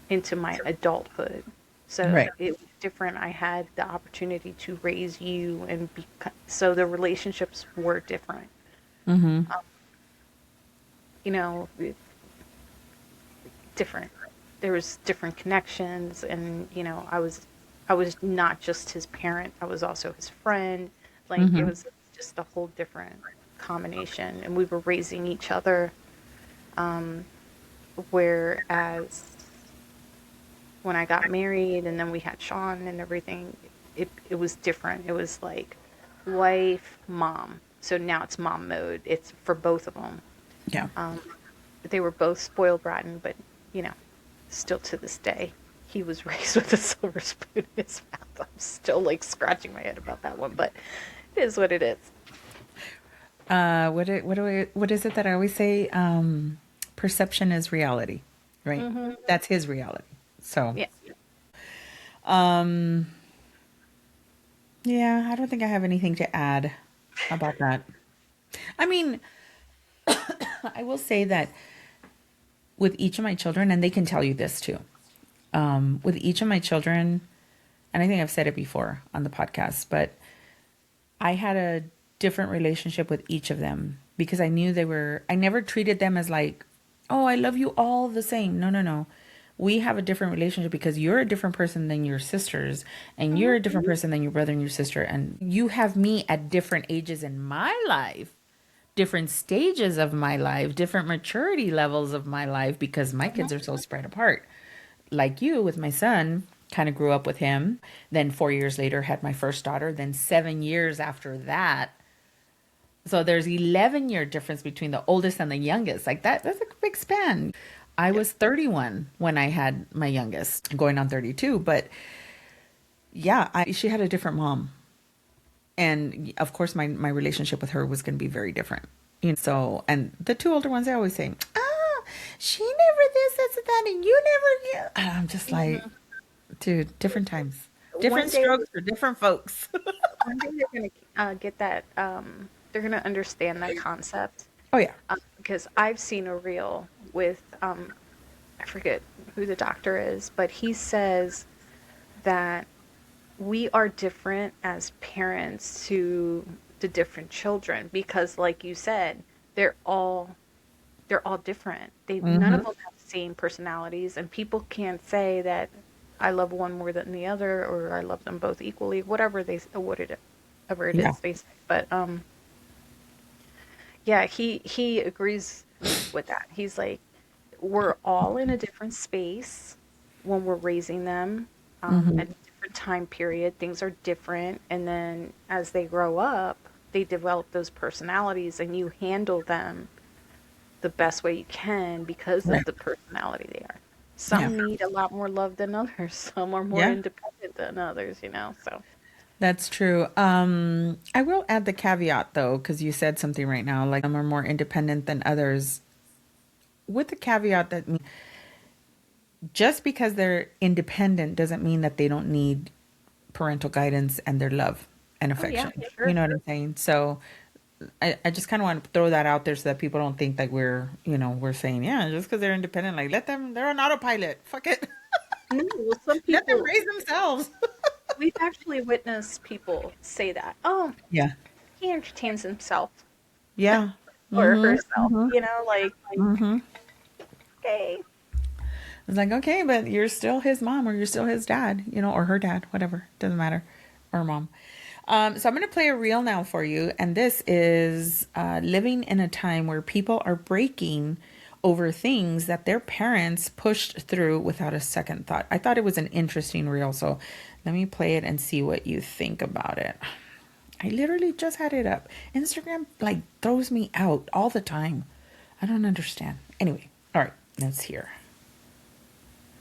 into my adulthood. So Right. it was different. I had the opportunity to raise you, and so the relationships were different. Mm-hmm. Um, you know, different. There was different connections, and I was not just his parent. I was also his friend. Like, it Mm-hmm. was just a whole different combination, and we were raising each other. Um, Whereas when I got married and then we had Sean and everything, it was different. It was like wife, mom. So now it's mom mode. It's for both of them. Yeah. Um, they were both spoiled rotten, but you know, still to this day, he was raised with a silver spoon in his mouth. I'm still like scratching my head about that one, but it is what it is. What is it that I always say? Perception is reality, right? Mm-hmm. That's his reality. So, Yeah. um, yeah, I don't think I have anything to add about that. I mean, I will say that with each of my children, and they can tell you this too. With each of my children, and I think I've said it before on the podcast, but I had a different relationship with each of them because I never treated them as like, oh, I love you all the same. No, no, no. We have a different relationship because you're a different person than your sisters, and you're Mm-hmm. a different person than your brother and your sister. And you have me at different ages in my life, different stages of my life, different maturity levels of my life because my kids are so spread apart. Like you with my son, kind of grew up with him. Then 4 years later, had my first daughter. Then 7 years after that. So there's 11-year difference between the oldest and the youngest. Like that's a big span. I Yep. was 31 when I had my youngest, going on 32. But yeah, she had a different mom. And of course, my relationship with her was going to be very different. So, and the two older ones, I always say, ah, she never this, that, and you never. And I'm just like, Mm-hmm. dude, different times, different One day strokes for different folks. One day they're gonna get that. They're gonna understand that concept, Oh, yeah. because I've seen a reel with I forget who the doctor is, but he says that we are different as parents to the different children because, like you said, they're all they're all different. They None of Mm-hmm. them have the same personalities, and people can't say that I love one more than the other or I love them both equally. Whatever it Yeah. is they say. But yeah, he agrees with that. He's like, we're all in a different space when we're raising them, Mm-hmm. at a different time period. Things are different, and then as they grow up, they develop those personalities, and you handle them the best way you can because of Right. the personality they are. Yeah. Some need a lot more love than others. Some are more Yeah. independent than others, you know. So, That's true. I will add the caveat though, because you said something right now, like some are more independent than others. With the caveat that just because they're independent doesn't mean that they don't need parental guidance and their love and oh yeah, affection. You sure. know what I'm saying? So I just kind of want to throw that out there so that people don't think that we're saying, yeah, just because they're independent, like let them, they're on autopilot. Fuck it. No, well, some Let them people, raise themselves. we've actually witnessed people say that. Oh, Yeah. he entertains himself Yeah. or Mm-hmm. herself, Mm-hmm. like, Mm-hmm. okay. It's like, okay, but you're still his mom or you're still his dad, or her dad, whatever. Doesn't matter. Or mom. So I'm going to play a reel now for you. And this is living in a time where people are breaking over things that their parents pushed through without a second thought. I thought it was an interesting reel. So let me play it and see what you think about it. I literally just had it up. Instagram like throws me out all the time. I don't understand. Anyway, all right, let's hear.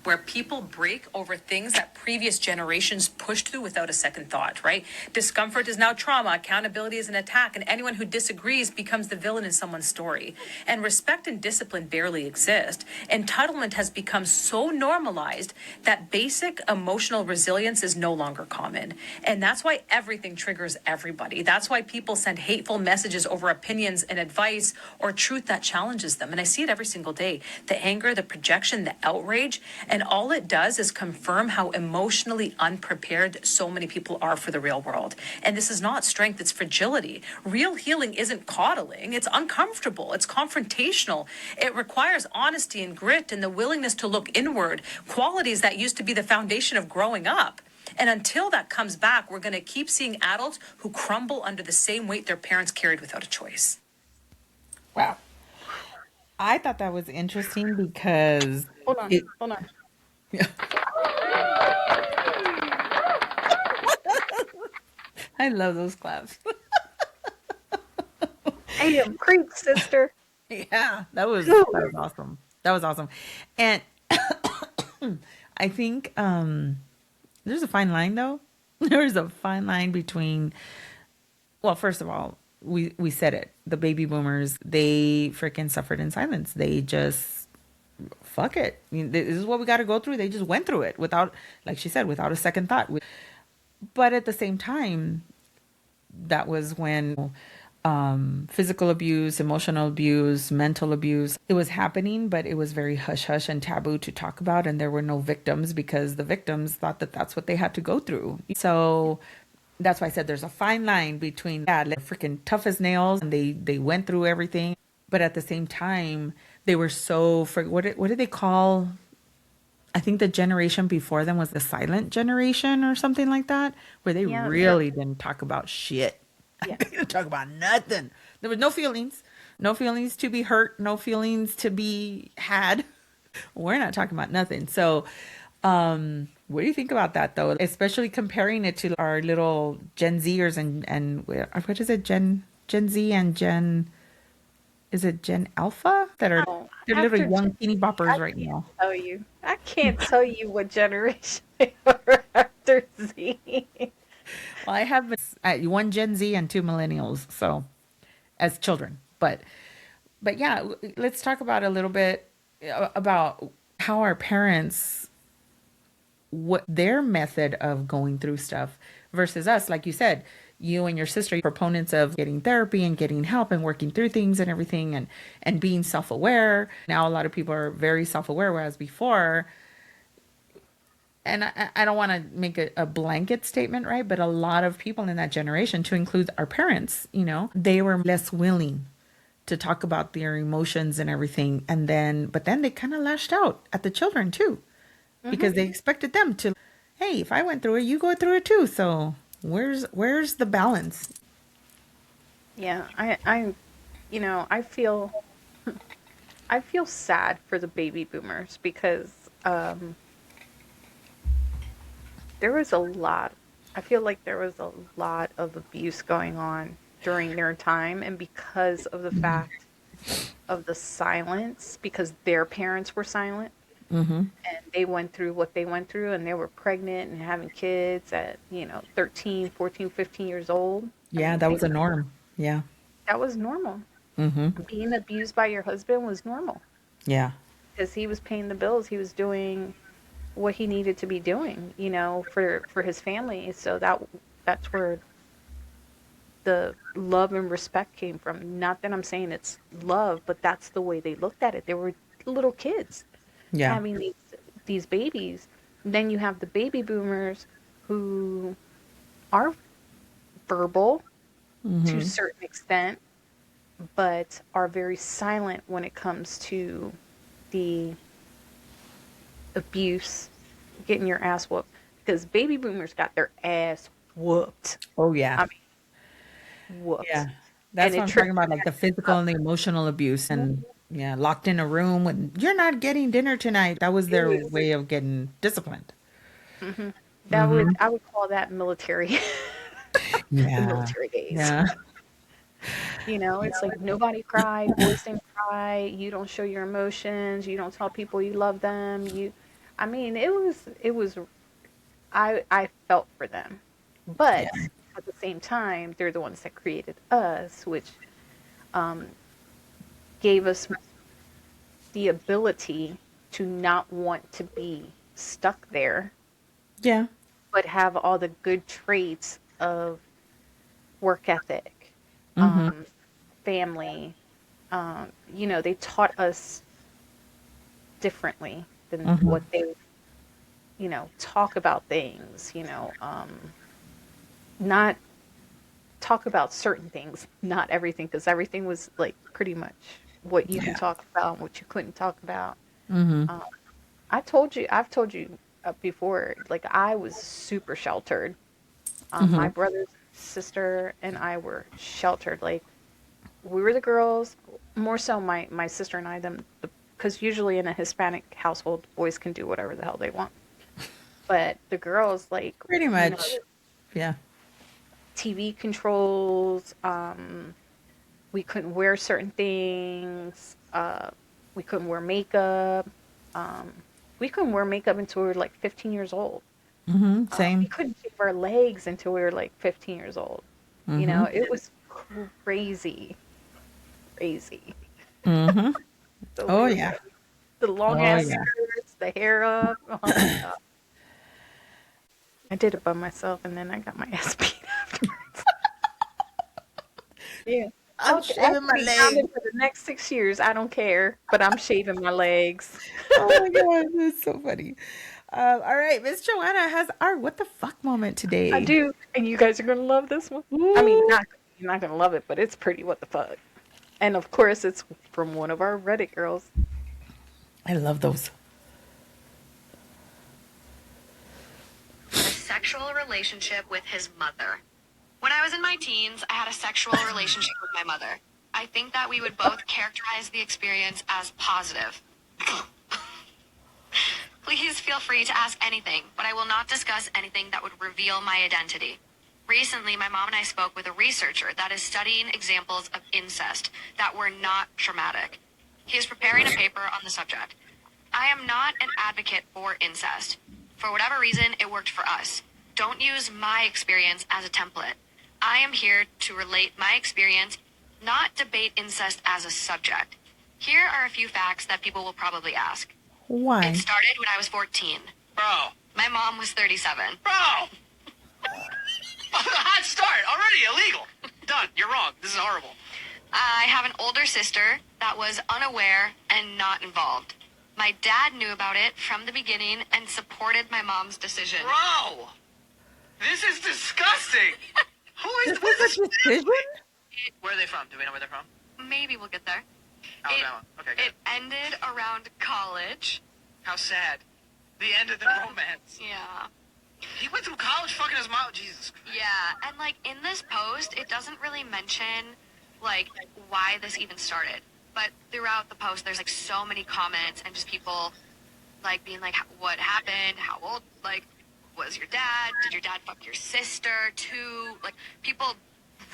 Where people break over things that previous generations pushed through without a second thought, right? Discomfort is now trauma, accountability is an attack, and anyone who disagrees becomes the villain in someone's story. And respect and discipline barely exist. Entitlement has become so normalized that basic emotional resilience is no longer common. And that's why everything triggers everybody. That's why people send hateful messages over opinions and advice or truth that challenges them. And I see it every single day. The anger, the projection, the outrage. And all it does is confirm how emotionally unprepared so many people are for the real world. And this is not strength, it's fragility. Real healing isn't coddling, it's uncomfortable, it's confrontational. It requires honesty and grit and the willingness to look inward, qualities that used to be the foundation of growing up. And until that comes back, we're going to keep seeing adults who crumble under the same weight their parents carried without a choice. Wow. I thought that was interesting because Hold on, it. hold on. I love those claps. Damn, creep, sister. Yeah, that was awesome. That was awesome. And I think there's a fine line though. There's a fine line between, well, first of all, we said it. The baby boomers, they freaking suffered in silence. They just fuck it. I mean, this is what we got to go through. They just went through it without, like she said, without a second thought. But at the same time, that was when physical abuse, emotional abuse, mental abuse, it was happening, but it was very hush hush and taboo to talk about. And there were no victims because the victims thought that that's what they had to go through. So that's why I said there's a fine line between that, like freaking tough as nails, and they went through everything. But at the same time, they were so, what did they call, I think the generation before them was the silent generation or something like that, where they Yeah, really didn't talk about shit. yeah. They didn't talk about nothing. There was no feelings, no feelings to be hurt, no feelings to be had. We're not talking about nothing. So, what do you think about that though? Especially comparing it to our little Gen Zers and what is it, Gen Z and is it Gen Alpha that are Oh, they're little after young teeny boppers I right can't now. tell you. I can't tell you what generation they are after Z. Well, I have one Gen Z and two millennials, so as children. But yeah, let's talk about a little bit about how our parents, what their method of going through stuff versus us. Like you said, you and your sister are proponents of getting therapy and getting help and working through things and everything and being self-aware. Now a lot of people are very self-aware, whereas before, and I don't want to make a blanket statement, right? But a lot of people in that generation, to include our parents, they were less willing to talk about their emotions and everything. But then they kind of lashed out at the children too, because they expected them to, hey, if I went through it, you go through it too. So where's the balance? Yeah, I feel I feel sad for the baby boomers because there was a lot. I feel like there was a lot of abuse going on during their time, and because of the fact of the silence, because their parents were silent Mm-hmm. and they went through what they went through, and they were pregnant and having kids at 13, 14, 15 years old. I Yeah, mean, that was a norm. Yeah. that was normal. Mm-hmm. Being abused by your husband was normal Yeah. because he was paying the bills. He was doing what he needed to be doing, for his family. So that's where the love and respect came from. Not that I'm saying it's love, but that's the way they looked at it. They were little kids Yeah. having these babies. Then you have the baby boomers who are verbal to a Mm-hmm. certain extent, but are very silent when it comes to the abuse, getting your ass whooped. Because baby boomers got their ass whooped. Oh yeah. I mean, whooped. Yeah. And That's what it I'm talking tricked about, like the physical up. and the emotional abuse and yeah, locked in a room when you're not getting dinner tonight. That was It their was, way of getting disciplined. hmm Mm-hmm. I would call that military. The Yeah. military days. Yeah. It's like nobody cried, boys didn't cry, you don't show your emotions, you don't tell people you love them. I mean, it was I felt for them. But Yeah. at the same time, they're the ones that created us, which um, gave us the ability to not want to be stuck there, Yeah. but have all the good traits of work ethic, Mhm. um, family. They taught us differently than Mhm. what they, talk about things, not talk about certain things, not everything, because everything was like pretty much what you can Yeah. talk about and what you couldn't talk about. Mhm. Um, I've told you before, like I was super sheltered. My Mhm. brother's sister and I were sheltered. Like we were the girls, more so my sister and I, them, because usually in a Hispanic household, boys can do whatever the hell they want. But the girls, like, Pretty much. Yeah. TV controls, we couldn't wear certain things, we couldn't wear makeup. Um, we couldn't wear makeup until we were like 15 years old. Mhm. We Same. couldn't shave our legs until we were like 15 years old. Mhm. It was crazy, crazy. Mhm. So Oh we were yeah. like the long Oh ass yeah. skirts, the hair up. Oh my god. I did it by myself and then I got my ass beat afterwards. Yeah. I'm I shaving could my be leg. grounded for the next 6 years. I don't care, but I'm shaving my legs. Oh my god, that's so funny. All right, Miss Joanna has our what the fuck moment I today. do, and you guys are gonna love this one. I mean, Ooh, not you're not gonna love it, but it's pretty what the fuck. And of course, it's from one of our Reddit girls. I love those. A sexual relationship with his mother. When I was in my teens, I had a sexual relationship with my mother. I think that we would both characterize the experience as positive. Please feel free to ask anything, but I will not discuss anything that would reveal my identity. Recently, my mom and I spoke with a researcher that is studying examples of incest that were not traumatic. He is preparing a paper on the subject. I am not an advocate for incest. For whatever reason, it worked for us. Don't use my experience as a template. I am here to relate my experience, not debate incest as a subject. Here are a few facts that people will probably ask. It Why? started when I was 14. Bro. My mom was 37. Bro! Hot start. Already illegal. Done. You're wrong. This is horrible. I have an older sister that was unaware and not involved. My dad knew about it from the beginning and supported my mom's decision. Bro! This is disgusting! Who is This is a decision? Where are they from? Do we know where they're from? Maybe we'll get there. Alabama. Okay, good. It ended around college. How sad. The end of the romance. Yeah. He went through college fucking his mom. Jesus Christ. Yeah, and like in this post, it doesn't really mention like why this even started. But throughout the post, there's like so many comments and just people like being like, what happened? How old? Like, was your dad? Did your dad fuck your sister too? Like, people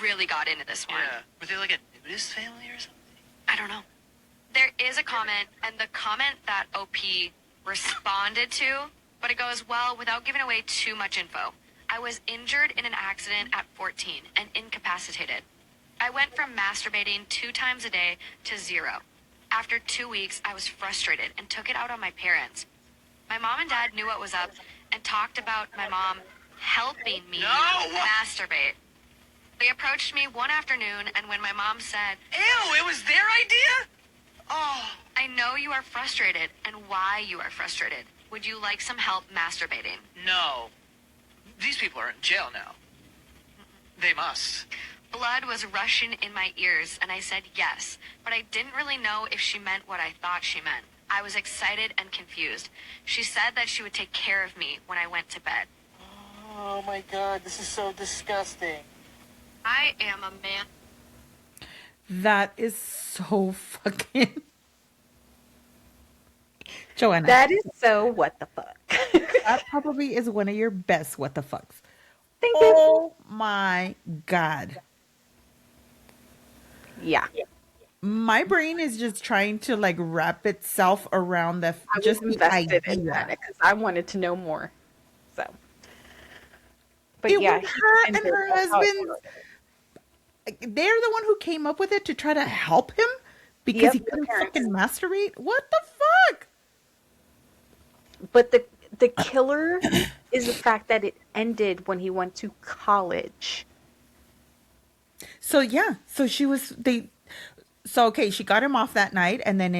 really got into this one. Yeah. Were they like a nudist family or something? I don't know. There is a comment, and the comment that OP responded to, but it goes, well, without giving away too much info. I was injured in an accident at 14 and incapacitated. I went from masturbating 2 times a day to 0. After 2 weeks, I was frustrated and took it out on my parents. My mom and dad knew what was up and talked about my mom helping me masturbate. They approached me one afternoon, and when my mom said, ew, it was their idea? Oh, I know you are frustrated and why you are frustrated. Would you like some help masturbating? No. These people are in jail now. They must. Blood was rushing in my ears, and I said yes, but I didn't really know if she meant what I thought she meant. I was excited and confused. She said that she would take care of me when I went to bed. Oh my god, this is so disgusting. I am a man. That is so fucking Joanna. That is so what the fuck. That probably is one of your best what the fucks. Thank you. Oh my God. Yeah, My brain is just trying to like wrap itself around I was just the invested in that idea. because I wanted to know more. So, but It yeah, was he her and ended. her That's how it husband's. started. They're the one who came up with it to try to help him because he Yep, the couldn't parents. fucking masturbate. What the fuck? But the killer is the fact that it ended when he went to college. So yeah, so she was they. So okay, she got him off that night, and then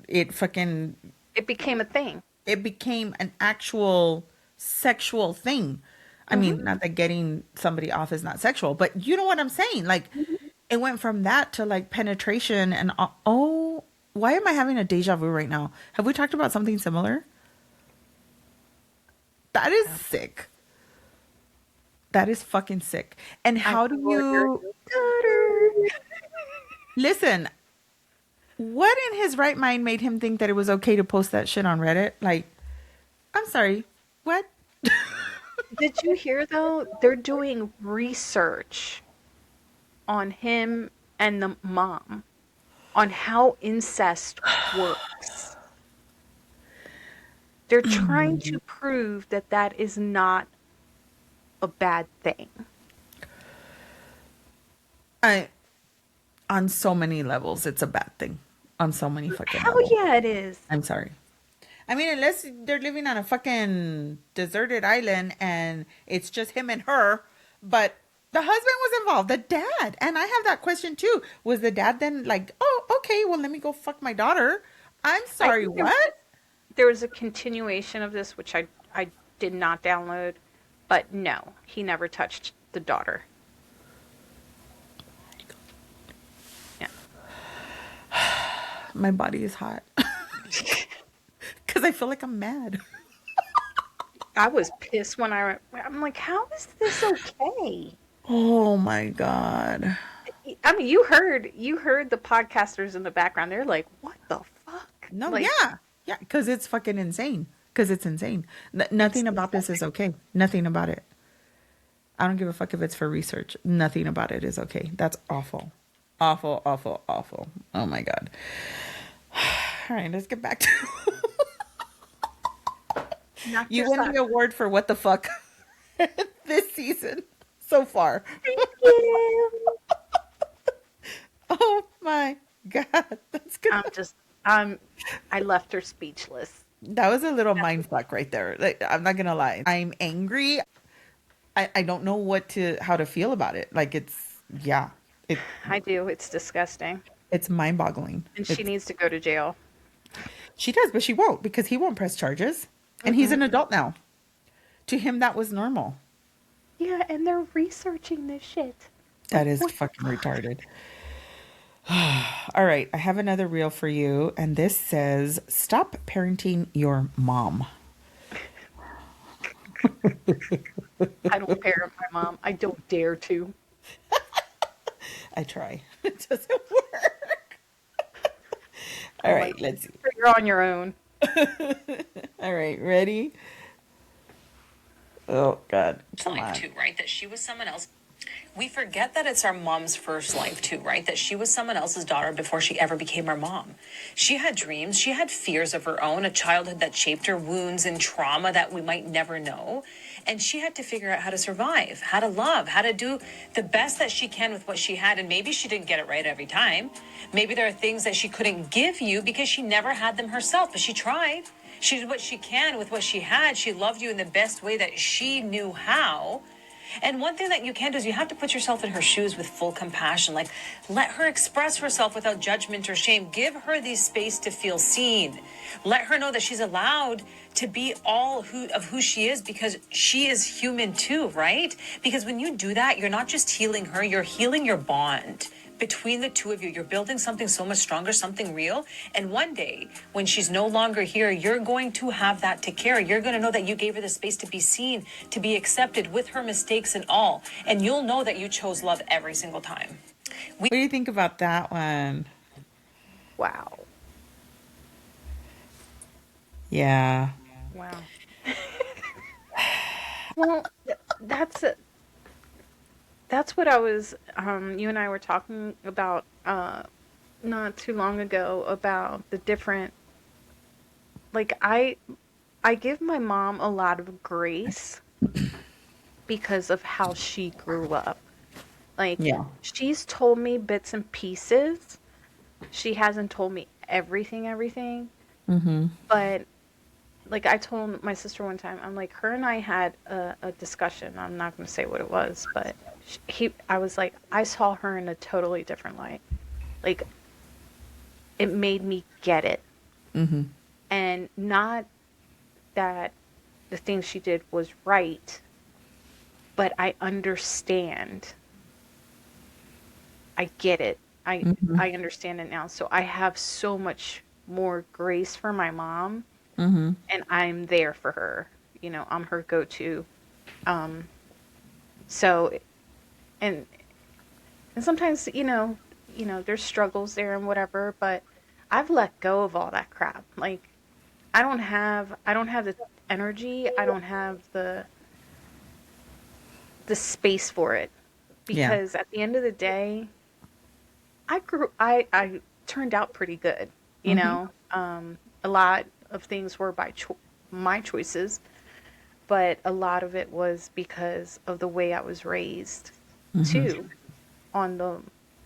it fucking It became a thing. it became an actual sexual thing. I Hmm. mean, not that getting somebody off is not sexual, but you know what I'm saying? Like, it went from that to like penetration and oh, why am I having a deja vu right now? Have we talked about something similar? That is sick. That is fucking sick. And I'm how do your you daughter. listen? What in his right mind made him think that it was okay to post that shit on Reddit? Like, I'm sorry, what? Did you hear though? They're doing research on him and the mom on how incest works. They're trying to prove that that is not a bad thing. I on so many levels, it's a bad thing. On so many fucking Hell levels. yeah, it is. I'm sorry. I mean, unless they're living on a fucking deserted island and it's just him and her, but the husband was involved, the dad. And I have that question too. Was the dad then like, oh, okay, well, let me go fuck my daughter? I'm I sorry, think what? there was a continuation of this, which I did not download, but no, he never touched the daughter. Yeah. My body is hot because I feel like I'm mad. I was pissed when I'm like, how is this okay? Oh my God. I mean, you heard the podcasters in the background. They're like, "What the fuck?" No, Like, yeah. Yeah, because it's fucking insane. Because it's insane. it's Nothing about this is disgusting. okay. Nothing about it. I don't give a fuck if it's for research. Nothing about it is okay. That's awful. Awful, awful, awful. Oh my God. All right, let's get back to Knock you your win the socks. award for what the fuck this season so far. Thank you. Oh my God. That's good. I'm just, I'm, I left her speechless. That was a little That's mind fuck right there. Like, I'm not gonna lie. I'm angry. I don't know how to feel about it. Like yeah. It I do. It's disgusting, it's mind boggling. and she It's needs to go to jail. she does, but she won't because he won't press charges. And he's Mm-mm. an adult now. To him that was normal. Yeah, and they're researching this shit. Like, That is what the fucking fuck? retarded. All right, I have another reel for you, and this says, "Stop parenting your mom." I don't parent my mom. I don't dare to. I try. It doesn't work. All I'm like, right, let's see. you're on your own. All right, ready? Oh God, come Life on. too, right? That she was someone else. We forget that it's our mom's first life too, right? That she was someone else's daughter before she ever became our mom. She had dreams, she had fears of her own, a childhood that shaped her, wounds and trauma that we might never know. And she had to figure out how to survive, how to love, how to do the best that she can with what she had. And maybe she didn't get it right every time. Maybe there are things that she couldn't give you because she never had them herself, but she tried. She did what she can with what she had. She loved you in the best way that she knew how. And one thing that you can do is you have to put yourself in her shoes with full compassion. Like, let her express herself without judgment or shame. Give her the space to feel seen. Let her know that she's allowed to be who she is because she is human too, right? Because when you do that, you're not just healing her, you're healing your bond between the two of you. You're building something so much stronger, something real. And one day, when she's no longer here, you're going to have that to carry. You're going to know that you gave her the space to be seen, to be accepted with her mistakes and all. And you'll know that you chose love every single time. What do you think about that one? Wow. Yeah. Wow. Well, that's that's what I was, you and I were talking about not too long ago about the different, like, I give my mom a lot of grace because of how she grew up. Like, Yeah. she's told me bits and pieces. She hasn't told me everything, Mm-hmm. but like I told my sister one time, I'm like, her and I had a discussion. I'm not going to say what it was, but I was like, I saw her in a totally different light. Like, it made me get it. Mm-hmm. And not that the thing she did was right, but I understand. I get it. Mm-hmm. I understand it now. So I have so much more grace for my mom, Mm-hmm. and I'm there for her. You know, I'm her go-to. Um, so and and sometimes, there's struggles there and whatever, but I've let go of all that crap. Like, I don't have the energy, I don't have the space for it, Yeah. because at the end of the day, I turned out pretty good, you Mm-hmm. know. A lot of things were by my choices, but a lot of it was because of the way I was raised Mm-hmm. too. On the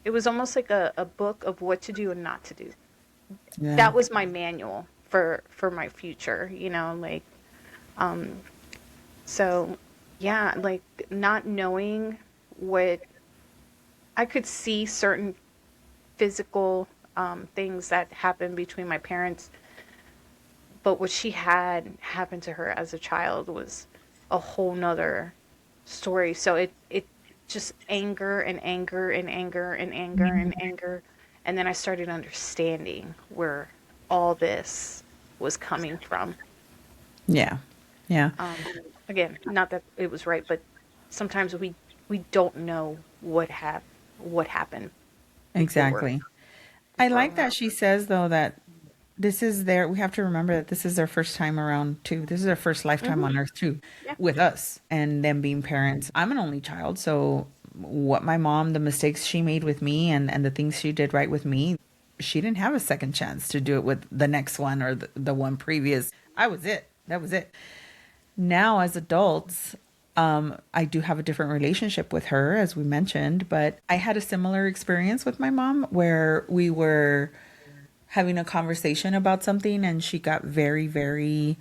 It was almost like a book of what to do and not to do. Yeah. That was my manual for my future, like, um so yeah, like, not knowing what I could see certain physical things that happened between my parents, but what she had happened to her as a child was a whole nother story. So it just anger and anger and anger and anger and anger. And then I started understanding where all this was coming from. Yeah. Yeah. Again, not that it was right, but sometimes we don't know what happened before Exactly. I like growing that up. she says though that we have to remember that this is their first time around too. This is their first lifetime Hmm. on earth too, Yeah. with us and them being parents. I'm an only child, so what my mom, the mistakes she made with me and the things she did right with me, she didn't have a second chance to do it with the next one or the one previous. I was it. That was it. Now as adults, I do have a different relationship with her, as we mentioned, but I had a similar experience with my mom where we were having a conversation about something and she got very, very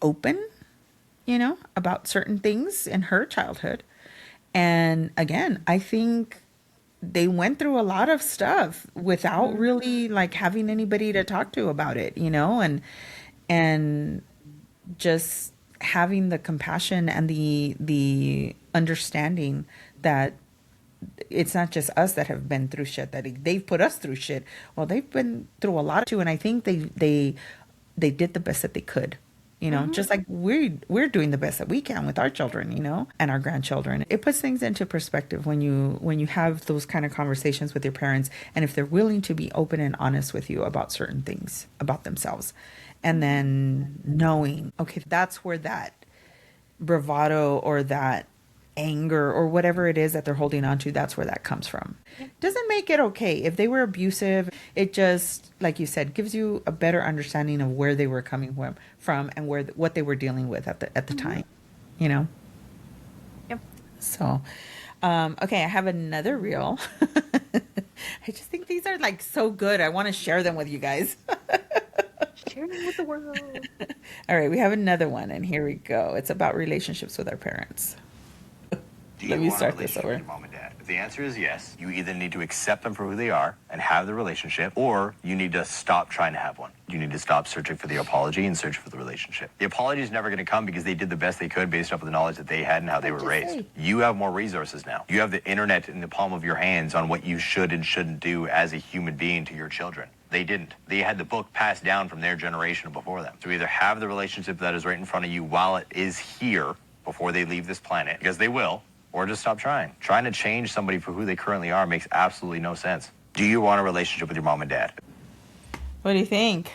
open, about certain things in her childhood. And again, I think they went through a lot of stuff without Hmm. really like having anybody to talk to about it, and just having the compassion and the understanding that it's not just us that have been through shit, that they've put us through shit. Well, they've been through a lot too, and I think they did the best that they could, Hmm. just like we're doing the best that we can with our children, and our grandchildren. It puts things into perspective when you have those kind of conversations with your parents, and if they're willing to be open and honest with you about certain things about themselves, and Hmm. then knowing, okay, that's where that bravado or that anger or whatever it is that they're holding on to, that's where that comes from. Yeah. Doesn't make it okay if they were abusive. It just, like you said, gives you a better understanding of where they were coming from and what they were dealing with at the Hmm. time, you know. Yep. So, okay, I have another reel. I just think these are like so good. I want to share them with you guys. Share them with the world. All right, we have another one, and here we go. It's about relationships with our parents. Do Let you me want a start this relationship with over. your mom and dad? If the answer is yes, you either need to accept them for who they are and have the relationship, or you need to stop trying to have one. You need to stop searching for the apology and search for the relationship. The apology is never going to come because they did the best they could based off of the knowledge that they had and how they were Just raised. say. You have more resources now. You have the internet in the palm of your hands on what you should and shouldn't do as a human being to your children. They didn't. They had the book passed down from their generation before them. So either have the relationship that is right in front of you while it is here before they leave this planet, because they will, or just stop trying. Trying to change somebody for who they currently are makes absolutely no sense. Do you want a relationship with your mom and dad? What do you think?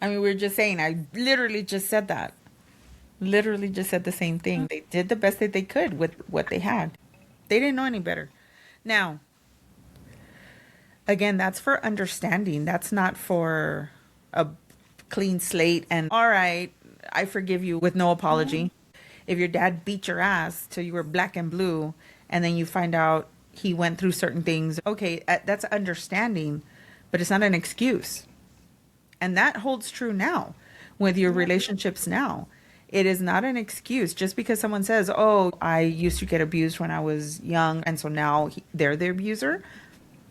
I mean, we are just saying, I literally just said that. literally just said the same thing. They did the best that they could with what they had. They didn't know any better. Now, again, that's for understanding. That's not for a clean slate and, all right, I forgive you with no apology. If your dad beat your ass till you were black and blue, and then you find out he went through certain things, okay, that's understanding, but it's not an excuse. And that holds true now with your relationships now. It is not an excuse just because someone says, "Oh, I used to get abused when I was young, and so now they're the abuser."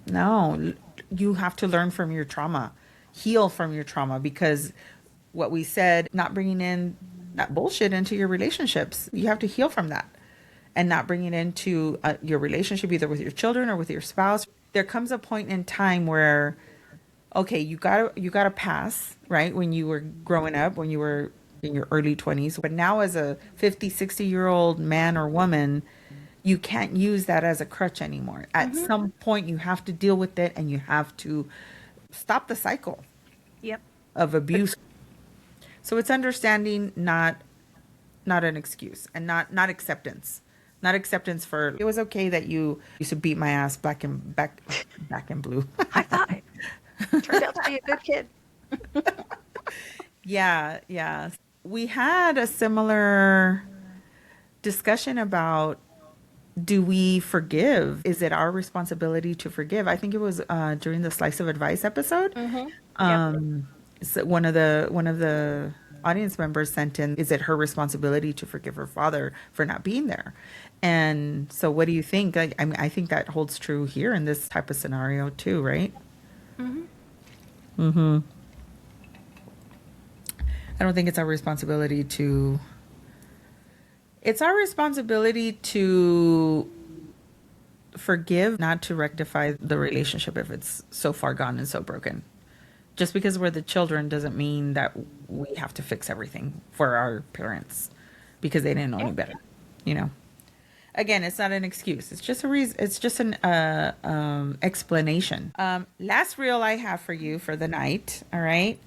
No, you have to learn from your trauma, heal from your trauma, because what we said, not bringing in that bullshit into your relationships. You have to heal from that and not bring it into your relationship, either with your children or with your spouse. There comes a point in time where, okay, you gotta pass, right? When you were growing up, when you were in your early 20s, but now as a 50, 60-year-old man or woman, you can't use that as a crutch anymore. At some point you have to deal with it, and you have to stop the cycle Yep. of abuse. So it's understanding, not an excuse, and not acceptance. Not acceptance for, it was okay that you used to beat my ass back in blue. High five. Turned out to be a good kid. Yeah, yeah. We had a similar discussion about, do we forgive? Is it our responsibility to forgive? I think it was during the Slice of Advice episode. Yep. So one of the audience members sent in, is it her responsibility to forgive her father for not being there? And so what do you think? I mean, I think that holds true here in this type of scenario too, right? I don't think it's our responsibility to, it's our responsibility to forgive, not to rectify the relationship if it's so far gone and so broken. Just because we're the children doesn't mean that we have to fix everything for our parents because they didn't know any better, you know. Again, it's not an excuse. It's just a reason. It's just an explanation. Last reel I have for you for the night. All right,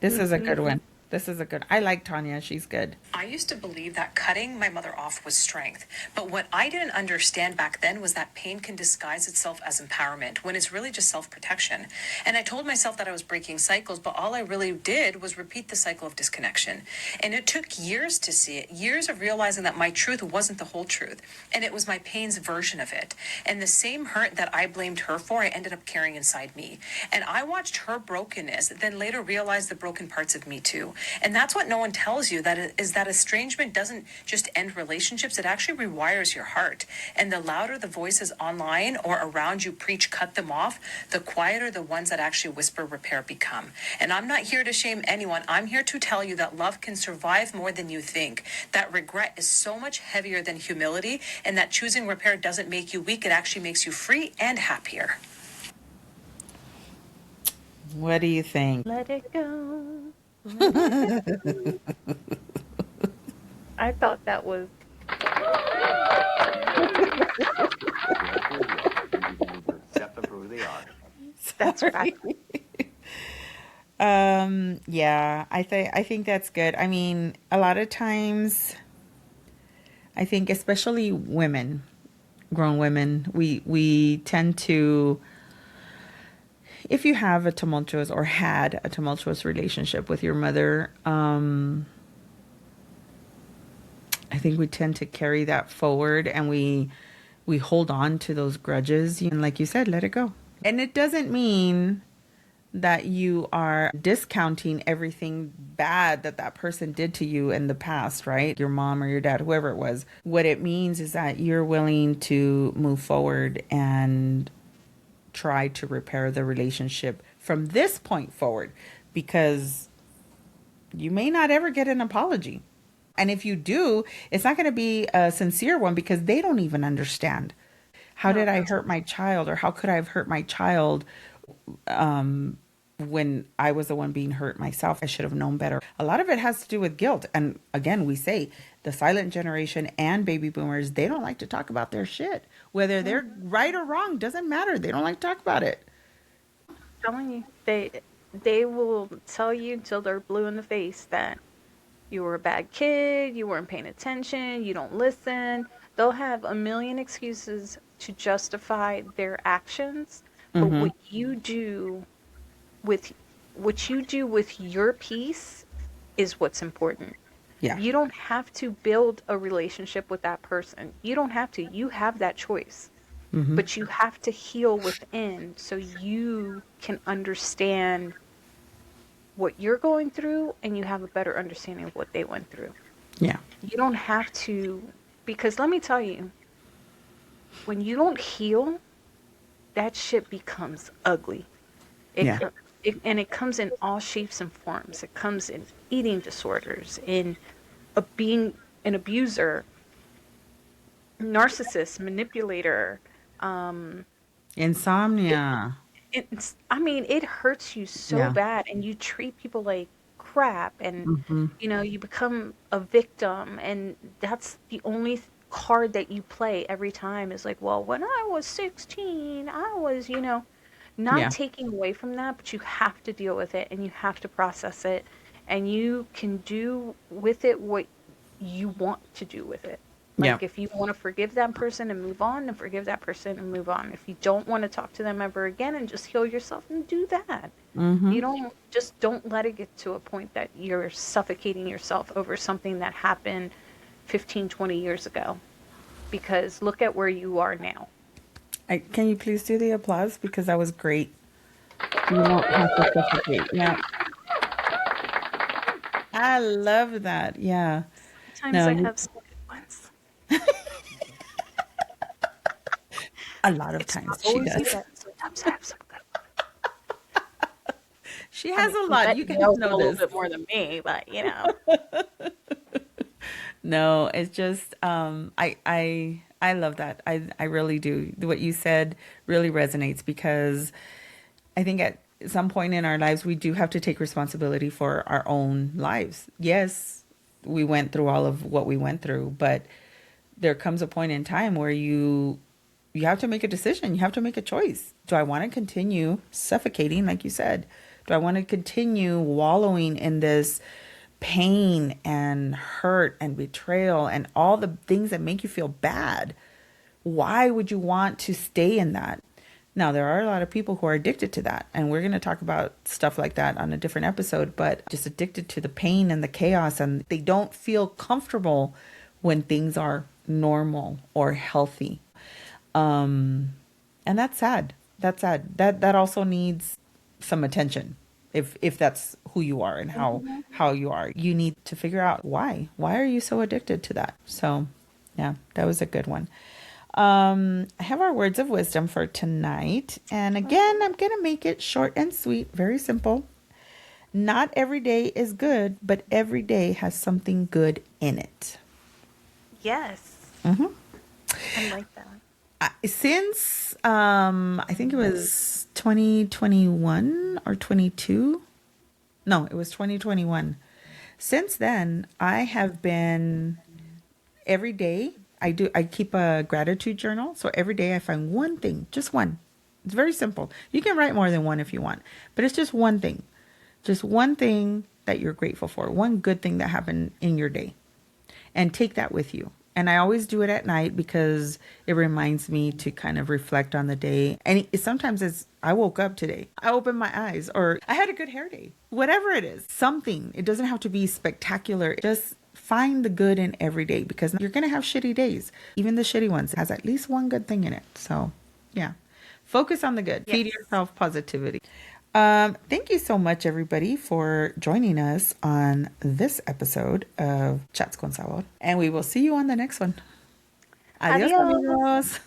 this is a good one. This is a good. I like Tanya. She's good. I used to believe that cutting my mother off was strength. But what I didn't understand back then was that pain can disguise itself as empowerment when it's really just self-protection. And I told myself that I was breaking cycles, but all I really did was repeat the cycle of disconnection. And it took years to see it, years of realizing that my truth wasn't the whole truth. And it was my pain's version of it. And the same hurt that I blamed her for, I ended up carrying inside me. And I watched her brokenness, then later realized the broken parts of me too. And that's what no one tells you, that estrangement doesn't just end relationships, it actually rewires your heart. And the louder the voices online or around you preach cut them off, the quieter the ones that actually whisper repair become. And I'm not here to shame anyone. I'm here to tell you that love can survive more than you think. That regret is so much heavier than humility, and that choosing repair doesn't make you weak, it actually makes you free and happier. What do you think? Let it go. I thought that was Accept them for who they are. that's right. Yeah, I think that's good. I mean, a lot of times, I think especially women, grown women, we tend to, if you have a tumultuous or had a tumultuous relationship with your mother, I think we tend to carry that forward, and we hold on to those grudges, and like you said, let it go. And it doesn't mean that you are discounting everything bad that that person did to you in the past, right? Your mom or your dad, whoever it was. What it means is that you're willing to move forward and try to repair the relationship from this point forward, because you may not ever get an apology. And if you do, it's not going to be a sincere one, because they don't even understand. How did I hurt my child, or how could I have hurt my child when I was the one being hurt myself? I should have known better. A lot of it has to do with guilt. And again, we say the silent generation and baby boomers, they don't like to talk about their shit. Whether they're right or wrong, doesn't matter. They don't like to talk about it. I'm telling you, they will tell you till they're blue in the face that You were a bad kid, you weren't paying attention, you don't listen. They'll have a million excuses to justify their actions, but Mm-hmm. with what you do with your peace is what's important. Yeah. You don't have to build a relationship with that person. You don't have to. You have that choice. Mm-hmm. But you have to heal within so you can understand what you're going through and you have a better understanding of what they went through. Yeah. You don't have to, because let me tell you, when you don't heal, that shit becomes ugly. Yeah. And it comes in all shapes and forms. It comes in eating disorders, in being an abuser, narcissist, manipulator. Um, it, Insomnia. I mean, it hurts you so Yeah. bad, and you treat people like crap, and Mm-hmm. you become a victim, and that's the only card that you play every time is like, well, when I was 16, I was, not Yeah. taking away from that, but you have to deal with it and you have to process it, and you can do with it what you want to do with it. Yeah. Like if you want to forgive that person and move on, then forgive that person and move on. If you don't want to talk to them ever again and just heal yourself, and do that. Mm-hmm. You don't let it get to a point that you're suffocating yourself over something that happened 15, 20 years ago. Because look at where you are now. Can you please do the applause? Because that was great. You won't have to suffocate. Yeah. I love that. Yeah. Sometimes No, I have some good ones. a lot of It's times not she always does. good. Sometimes I have some good ones. She I has mean, a lot. Matt You guys knows know a little this. bit more than me, but No, it's just I love that. I really do. What you said really resonates because I think at some point in our lives we do have to take responsibility for our own lives. Yes, we went through all of what we went through, but there comes a point in time where you have to make a decision. You have to make a choice. Do I want to continue suffocating, like you said? Do I want to continue wallowing in this pain and hurt and betrayal and all the things that make you feel bad? Why would you want to stay in that? Now, there are a lot of people who are addicted to that, and we're going to talk about stuff like that on a different episode, but just addicted to the pain and the chaos, and they don't feel comfortable when things are normal or healthy. And that's sad. That's sad. That also needs some attention. If that's who you are and how you are, you need to figure out why. Why are you so addicted to that? So, yeah, that was a good one. I have our words of wisdom for tonight, and again, I'm gonna make it short and sweet, very simple. Not every day is good, but every day has something good in it. yes, Mm-hmm. I like that. Since I think it was 2021 or 22. No, it was 2021. Since then, I have been every day I keep a gratitude journal. So every day I find one thing, just one. It's very simple. You can write more than one if you want, but it's just one thing. Just one thing that you're grateful for, one good thing that happened in your day, and take that with you. And I always do it at night because it reminds me to kind of reflect on the day. And sometimes it's, I woke up today, I opened my eyes, or I had a good hair day, whatever it is, something. It doesn't have to be spectacular. Just find the good in every day because you're going to have shitty days. Even the shitty ones has at least one good thing in it. So yeah, focus on the good. Feed Yes. yourself positivity. Thank you so much, everybody, for joining us on this episode of Chats con Sabor. And we will see you on the next one. Adios, Adios. amigos.